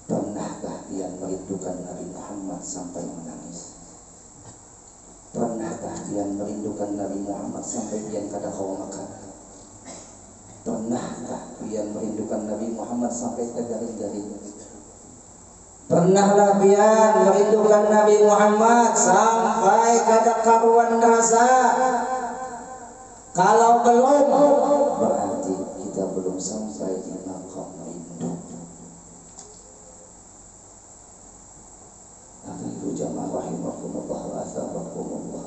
pernahkah pian merindukan Nabi Muhammad sampai menangis? Pernahkah pian merindukan Nabi Muhammad sampai pian kada hawa makan? Pernahkah pian merindukan Nabi Muhammad sampai tergaring-garing? Pernahlah pian merindukan Nabi Muhammad sampai kada karuan rasa? Kalau belum, berarti kita belum sampai di maqam rindu. Ibu jamaah rahimakumullah wa athabakumullah.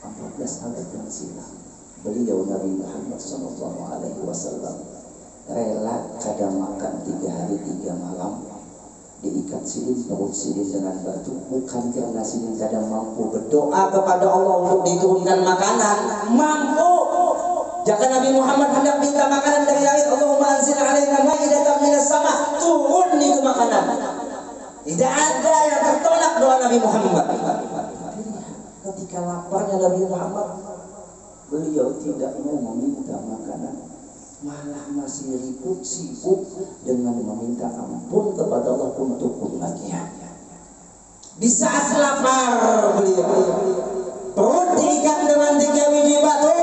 14 abad yang silam beliau Nabi Muhammad sallallahu alaihi wasallam rela kada makan 3 hari 3 malam, diikat sidin perut sidin dengan batu, bukan karena sidin kada mampu berdoa kepada Allah untuk diturunkan makanan, mampu. Jika Nabi Muhammad hendak minta makanan dari langit, Allahumma anzil alaina ma'idatan minas sama, turun itu makanan. Tidak ada yang tertolak doa Nabi Muhammad. Ketika laparnya Nabi Muhammad, beliau tidak mau meminta makanan, malah masih ribut sibuk dengan meminta ampun kepada Allah untuk umatnya. Di saat lapar beliau, perut diikat dengan 3 biji batu.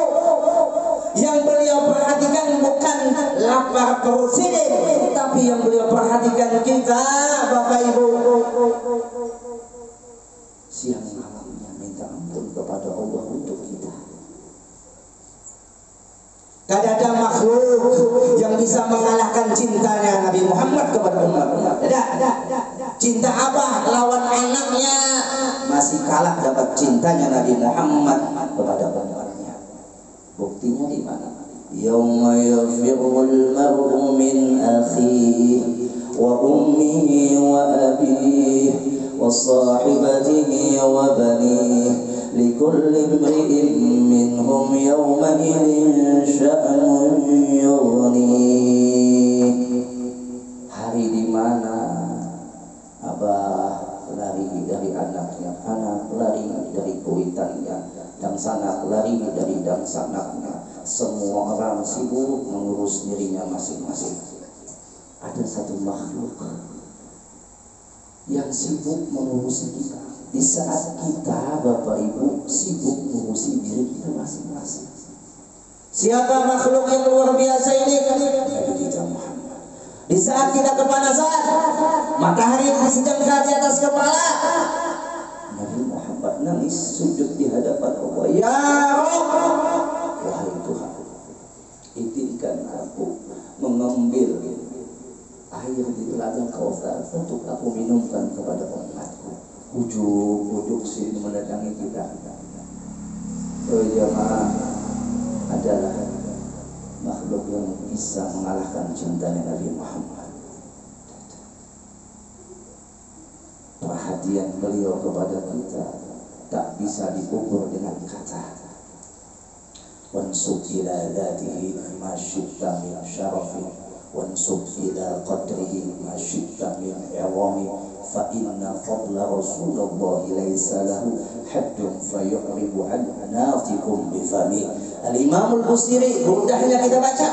Yang beliau perhatikan bukan lapar perut sidin, tapi yang beliau perhatikan kita, Bapak Ibu. Siang malamnya minta ampun kepada Allah untuk kita. Kada ada makhluk yang bisa mengalahkan cintanya Nabi Muhammad kepada umat. Ada. Cinta abah lawan anaknya masih kalah dapat cintanya Nabi Muhammad kepada umatnya. Buktinya di mana? Yauma yafirul mar'u min akhihi wa ummihi wa abihi wa sahibatihi wa banihi likulli imri'in minhum yawma idhin sya'nun yughnih. Hari di mana abah lari dari anaknya, anak lari dari kuitannya, dan sanak lari dari dan sanaknya, semua orang sibuk mengurus dirinya masing-masing. Ada satu makhluk yang sibuk mengurusi kita di saat kita, Bapak Ibu, sibuk mengurusi diri kita masing-masing. Siapa makhluk yang luar biasa ini? Nabi kita Muhammad. Di saat kita kepanasan, matahari sedang di atas kepala, Nabi Muhammad nangis sujud di hadapan Allah. Ya Rabb, wahai Tuhan, izinkan aku mengambil air di telaga Kautsar untuk aku minumkan kepada umatku. Ujuk-ujuk sini mendatangi kita. Jamaah adalah makhluk yang bisa mengalahkan cintanya Nabi Muhammad. Perhatian beliau kepada kita tak bisa diukur dengan kata. Wansub ila dzatihi ma syi'ta min syarafin wansub ila qadrihi ma syi'ta min i'wami fa inna fadla Rasulullah laysa lahu haddun fayu'ribu an natikum bifami. Al-Imam Al-Busiri, mudahnya kita baca.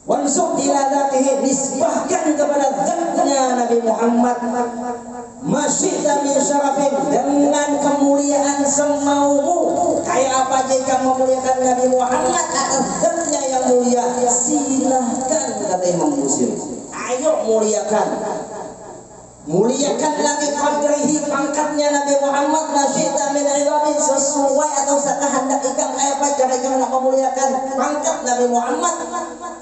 Wansub ila dzatihi, nisbahkan kepada zatnya Nabi Muhammad. Masyi'ta min syarafin, dengan kemuliaan semaumu. Kayak apa jika memuliakan Nabi Muhammad atas zatnya yang mulia? Silahkan, kata Imam Busiri. Ayo muliakan. Muliakan lagi qadrihi, pangkatnya Nabi Muhammad. Masyi'ta min ibadi, sesuai atau sekehendak ikam apa cara ikam nak memuliakan pangkat Nabi Muhammad.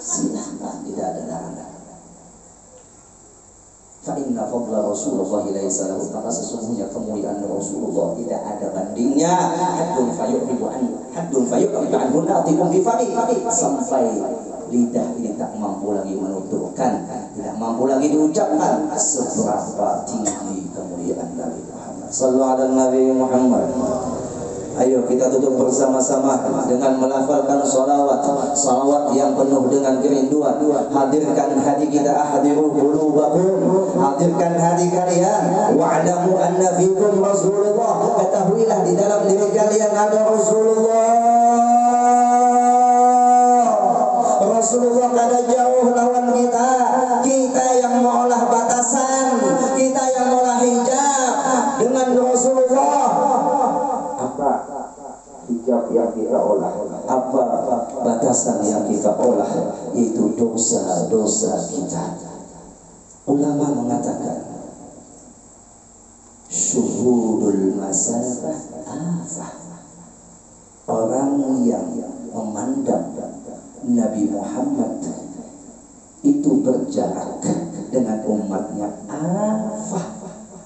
Silahkan, tidak ada larangan. Fa inna fadla Rasulullah laysa lahu, maka sesungguhnya kemuliaan Rasulullah tidak ada bandingnya. Haddun fayu'ribu anhu natikum bifami, sampai lidah ini tak mampu lagi menuturkan, tidak mampu lagi diucapkan seberapa tinggi kemuliaan Nabi Muhammad. Sallu ala Nabi Muhammad. Ayo kita tutup bersama-sama dengan melafalkan salawat yang penuh dengan kerinduan. Hadirkan hati kita, ahdiru qulubakum, hadirkan hati kalian. Wa'lamu anna fikum Rasulullah, ketahuilah di dalam diri kalian ada Rasulullah. Rasulullah kada jauh lawan kita. Kita yang mengolah batasan, kita yang mengolah hijab dengan Rasulullah. Apa hijab yang kita olah, apa batasan yang kita olah, yaitu dosa-dosa kita. Ulama mengatakan syuhudul masabah afah, orang yang memandang Nabi Muhammad itu berjarak dengan umatnya, afah,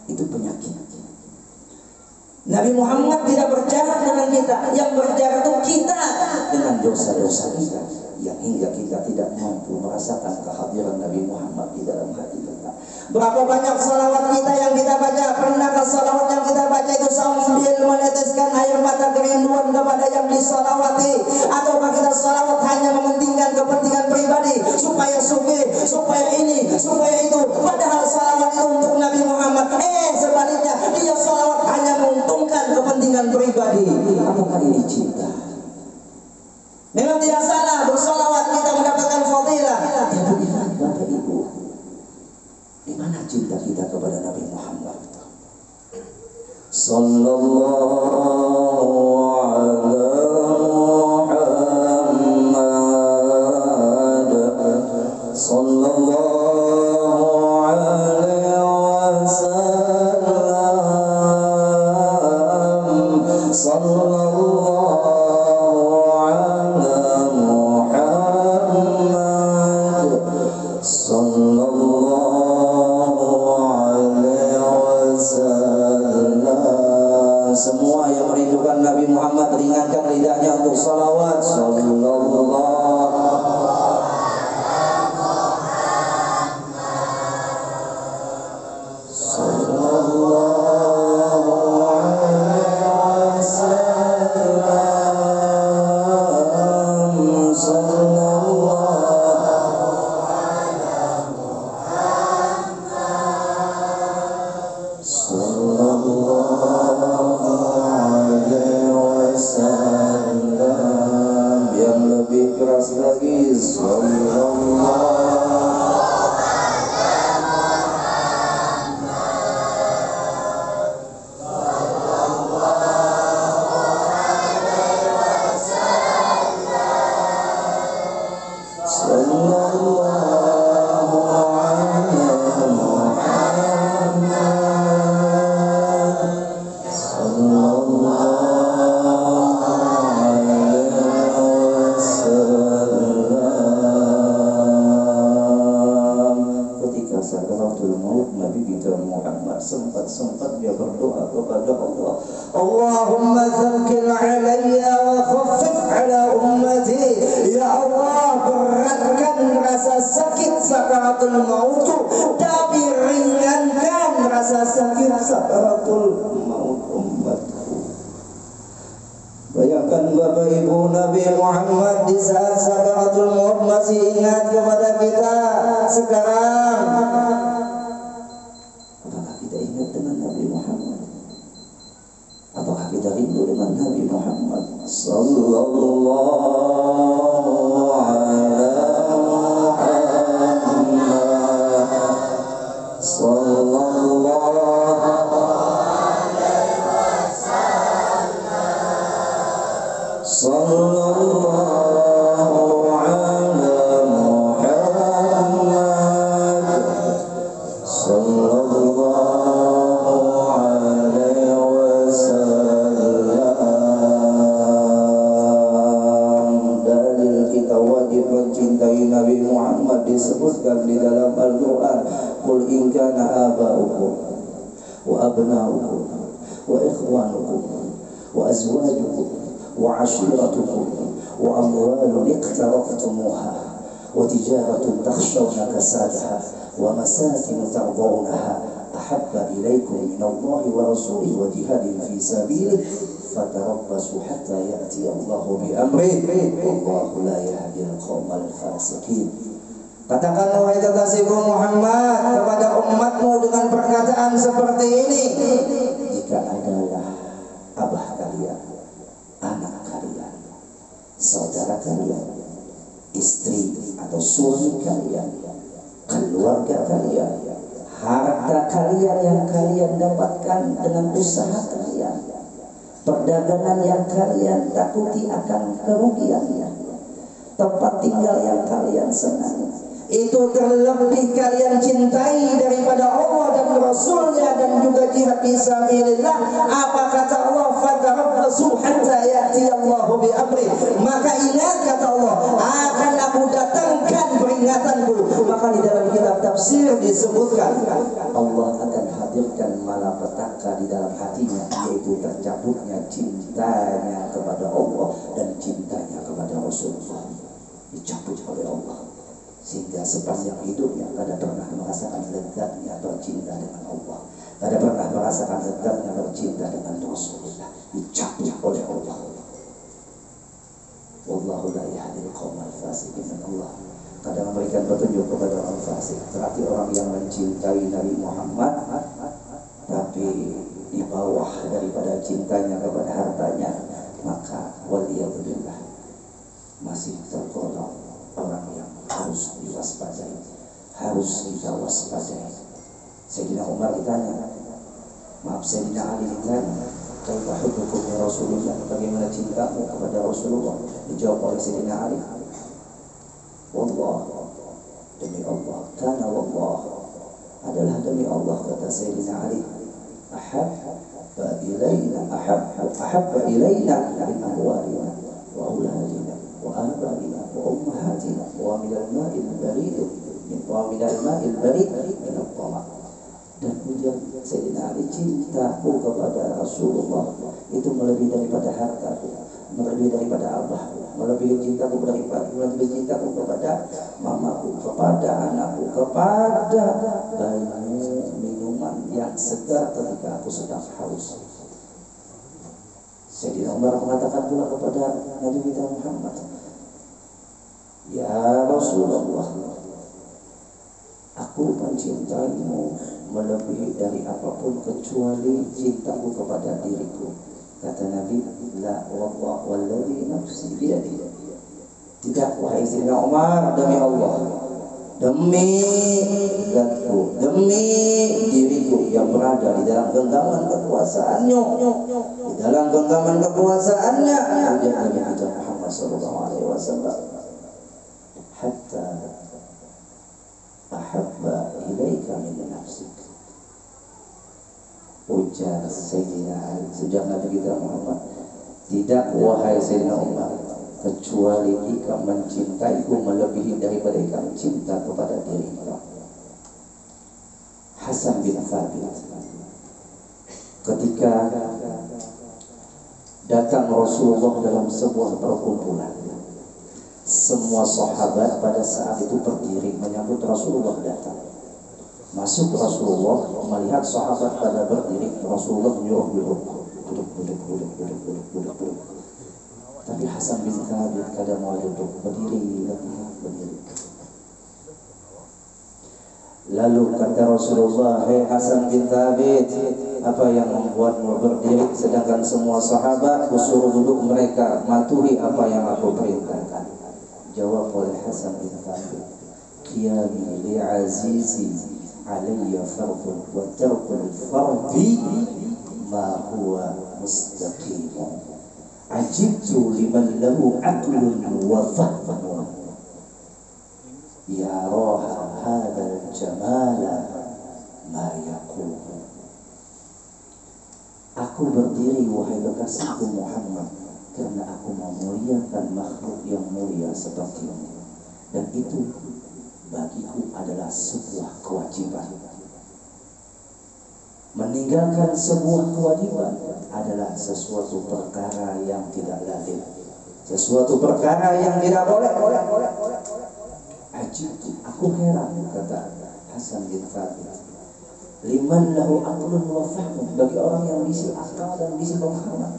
itu penyakit. Nabi Muhammad tidak berjarak dengan kita, yang berjarak itu kita dengan dosa-dosa kita, yang hingga kita tidak mampu merasakan kehadiran Nabi Muhammad di dalam hati kita. Berapa banyak salawat kita yang kita baca? Pernahkah salawat yang kita baca itu sambil meneteskan air mata kerinduan kepada yang disalawati? Ataukah kita salawat hanya mementingkan kepentingan pribadi, supaya suki, supaya ini, supaya itu, padahal salawat itu untuk Nabi Muhammad. Sebaliknya dia salawat hanya menguntungkan kepentingan pribadi. Apakah ini cinta? Memang tidak salah bersalawat kita mendapatkan fadilah. Tapi ingat Bapak Ibu, di mana cinta kita kepada Nabi Muhammad? Sallallahu ala Muhammad, sallallahu alaihi wasallam, sallallahu semua yang merindukan Nabi Muhammad ringankan lidahnya untuk salawat. Sallallahu alaihi wasallam. Allahumma thaqqil alayya wa khaffif ala ummati. Ya Allah, beratkan rasa sakit sakaratul maut, tapi ringankan rasa sakit sakaratul maut umatku. Bayangkan Bapak Ibu, Nabi Muhammad di saat sakaratul maut masih ingat kepada kita. Sekarang apakah kita ingat dengan Nabi Muhammad? Apakah kita rindu dengan Nabi Muhammad sallallahu ala Muhammad sallallahu alaihi wasallam sallallahu ala Muhammad sallallahu alaihi wasallam. Dalil kita wajib mencintai Nabi Muhammad disebutkan di dalam Al-Quran. Qul in kana aba'ukum wa abna'ukum wa ikhwanukum wa azwajukum wa ashiratukum wa amwalun iqtaraftumuha wa tijaratun takhshawna kasadaha wa masakin tardawnaha ahabba ilaykum minallahi wa rasulihi wa jihadin fi sabilihi fatarabbasu hatta ya'ti Allahu bi amrihi wallahu la yahdi al-qawmal fasiqin. Katakan wahai kekasihku Muhammad kepada umatmu dengan perkataan seperti ini. Jika adalah abah kalian, anak kalian, saudara kalian, istri atau suami kalian, keluarga kalian, harta kalian yang kalian dapatkan dengan usaha kalian, perdagangan yang kalian takuti akan kerugiannya, tempat tinggal yang kalian senangi, itu terlebih kalian cintai daripada Allah dan Rasulnya dan juga jihad fisabilillah. Apa kata Allah? Fatarabbasu hatta ya'ti Allahu bi amri. Maka ingat kata Allah, akan aku datangkan peringatanku. Maka di dalam kitab tafsir disebutkan Allah akan hadirkan malapetaka di dalam hatinya, yaitu tercabutnya cintanya kepada Allah dan cintanya kepada Rasulullah. Dicabut oleh Allah, sehingga sepanjang hidupnya kada pernah merasakan lezatnya bercinta dengan Allah, kada pernah merasakan lezatnya bercinta dengan Rasulullah. Dicabut oleh Allah. Wallahu la yahdil qaumal fasiqin. Allah kada memberikan petunjuk kepada orang fasik, berarti orang yang mencintai Nabi Muhammad tapi di bawah daripada cintanya kepada hartanya, maka waliyadzubillah masih tergolong orang yang harus diwaspadai, harus kita waspadai. Sayyidina Umar ditanya, maaf Sayyidina Ali ditanya, kaifa hubbukum ya Rasulullah, bagaimana cintamu kepada Rasulullah? Dijawab oleh Sayyidina Ali, wallah, demi Allah, kana wallah, adalah demi Allah, kata Sayyidina Ali, ahabba ilayna min amwalina wa auladina wa abaina wa ummahatina wa minal ma'il barid min al-tama. Dan kemudian Sayyidina Ali, cintaku kepada Rasulullah itu melebihi daripada hartaku, melebihi daripada abahku, melebihi cintaku kepada mamaku, kepada anakku, kepada banyak minuman yang segar ketika aku sedang haus. Sayyidina Umar mengatakan pula kepada Nabi kita Muhammad, ya Rasulullah, aku mencintaimu melebihi dari apapun kecuali cintaku kepada diriku. Kata Nabi, la wallah walladhi nafsi biyadihi. Tidak, wahai Sayyidina Umar, demi Allah, demi zatku, demi diriku yang berada di dalam genggaman kekuasaannya, di dalam genggaman kekuasaannya, kemudian Nabi kita Muhammad sallallahu alaihi wasallam, hatta ahabba ilaika min nafsik. Ujar Sayyidina Ali, sejak Nabi kita Muhammad, tidak wahai Sayyidina Umar, kecuali jika mencintaiku melebihi daripada kamu cinta kepada diri kamu. Hasan bin Thabit ketika Datang Rasulullah dalam sebuah perkumpulan. Semua sahabat pada saat itu berdiri menyambut Rasulullah datang. Masuk Rasulullah, melihat sahabat pada berdiri, Rasulullah menyuruh duduk. Tapi Hasan bin Thabit kadang mau duduk, berdiri. Lalu kata Rasulullah, "Hei Hasan bin Thabit, apa yang membuatmu berdiri sedangkan semua sahabat kusuruh duduk mereka matuhi apa yang aku perintahkan?" Jawab oleh Hasan bin Thabit, "Qiyami li'azizi alayya fardun wa tarkul fardi ma huwa mustaqim. Ajibtu liman lahu aqlun wa fahmun. Ya roha hadzal jamala ma yaqul." Aku berdiri wahai kekasihku Muhammad karena aku memuliakan makhluk yang mulia sepertimu, dan itu bagiku adalah sebuah kewajiban. Meninggalkan sebuah kewajiban adalah sesuatu perkara yang tidak lazim, sesuatu perkara yang tidak boleh. Ajib, aku heran, kata Hasan bin Thabit, liman lahu aqlun wa fahmun, bagi orang yang bisi akal dan bisi pemahaman.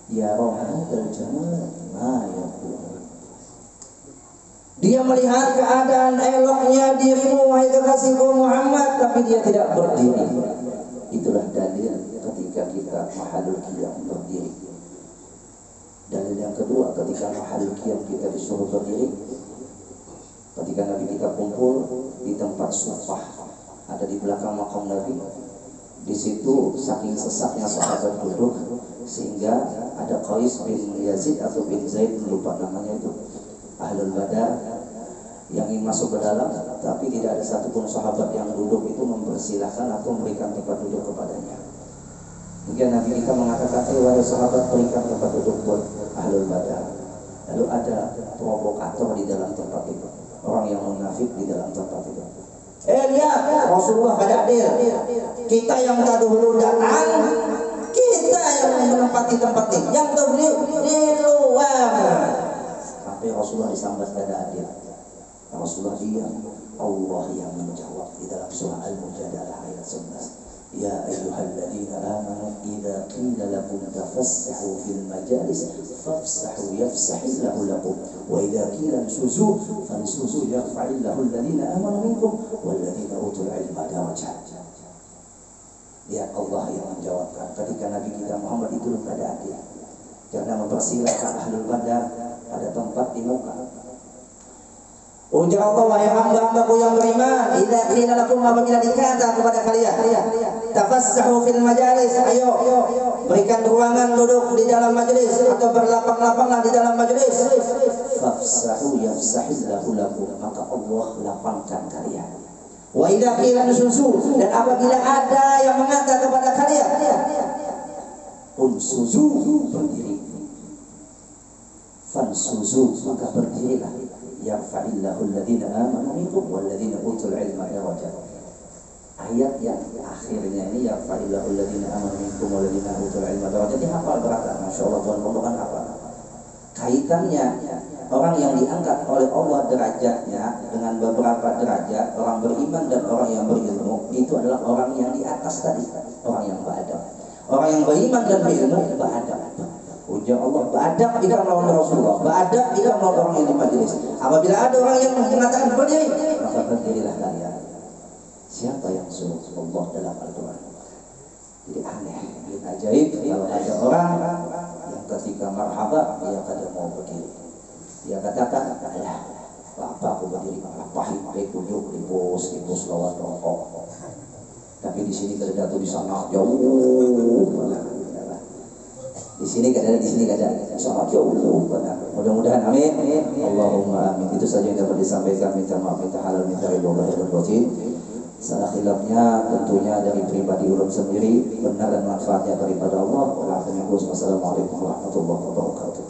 Ya rohadal jamal ma yaqul. Dia melihat keadaan eloknya dirimu wahai kekasihku Muhammad, tapi dia tidak berdiri. Itulah dalil ketika kita mahalul qiyam berdiri. Dalil yang kedua, ketika mahalul qiyam kita disuruh berdiri, ketika Nabi kita kumpul di tempat Sufah, ada di belakang makam Nabi. Di situ saking sesaknya sahabat duduk sehingga ada Qais bin Yazid atau bin Zaid, lupa namanya itu, Ahlul Badar, yang ingin masuk ke dalam, tapi tidak ada satupun sahabat yang duduk itu mempersilahkan atau memberikan tempat duduk kepadanya. Hingga Nabi kita mengatakan, wahai sahabat, berikan tempat duduk buat Ahlul Badar. Lalu ada provokator di dalam tempat itu, orang yang munafik di dalam tempat itu. Lihat, Rasulullah ada hadir. Kita yang dahulu datang, kita yang menempati tempat ini, yang dahulu di luar. Sampai Rasulullah disambat ada hadir. Rasulullah diam. Allah yang menjawab di dalam surah Al-Mujadalah ayat 11. Ya ayyuhalladzina amanu idza qila lakum tafassahu fil majalis fafsahu yafsahillahu lakum wa idza qila ansuzu fansuzu yarfa'illahu alladhina amanu minkum walladzina utul ilma darajat. Ya, Allah yang menjawabkan ketika Nabi kita Muhammad itu belum ada hadir, karena mempersilahkan Ahlul Badar pada tempat di muka. Ujar Allah, wahai hamba-hambaku yang beriman, idza qila lakum, apabila dikata kepada kalian, tafassahu fil majalis, ayo berikan ruangan duduk di dalam majelis atau berlapang-lapanglah di dalam majelis. Fafsahu yafsahillahu lakum, maka Allah lapangkan kalian. Wa idza qila ansuzu, dan apabila ada yang mengata kepada kalian, unsuzu, berdiri. Fansuzu, maka berdirilah. Yarfa'illahu alladhina amanu minkum walladzina utul ilma darajat. Ayat yang akhirnya ini yarfa'illahu alladhina amanu minkum walladzina utul ilma darajat, dihafal berapa? Masyaallah, tuan pondok hafal. Kaitannya orang yang diangkat oleh Allah derajatnya dengan beberapa derajat, orang beriman dan orang yang berilmu, itu adalah orang yang di atas tadi, orang yang beradab. Orang yang beriman dan berilmu beradab. Ujar Allah, beradab tidak melawan Rasulullah, beradab tidak melawan orang yang di majelis. Apabila ada orang yang mengatakan berdiri, maka berdirilah kalian. Siapa yang suruh Allah dalam Al-Quran? Jadi aneh, ini ajaib kalau ada orang yang ketika marhaba dia kadang mau berdiri. Dia katakan, alah, apa aku berdiri, pahit, duduk di bos lawan rokok. Tapi di sini kada jatuh di sana jauh. Di sini kada, sangat jauh. Mudah-mudahan, amin. Allahumma amin. Itu saja yang dapat disampaikan. Minta maaf, minta halal, minta ridho lahir dan batin. Salah khilafnya tentunya dari pribadi ulun sendiri, benar dan manfaatnya daripada Allah. Wassalamualaikum warahmatullahi wabarakatuh.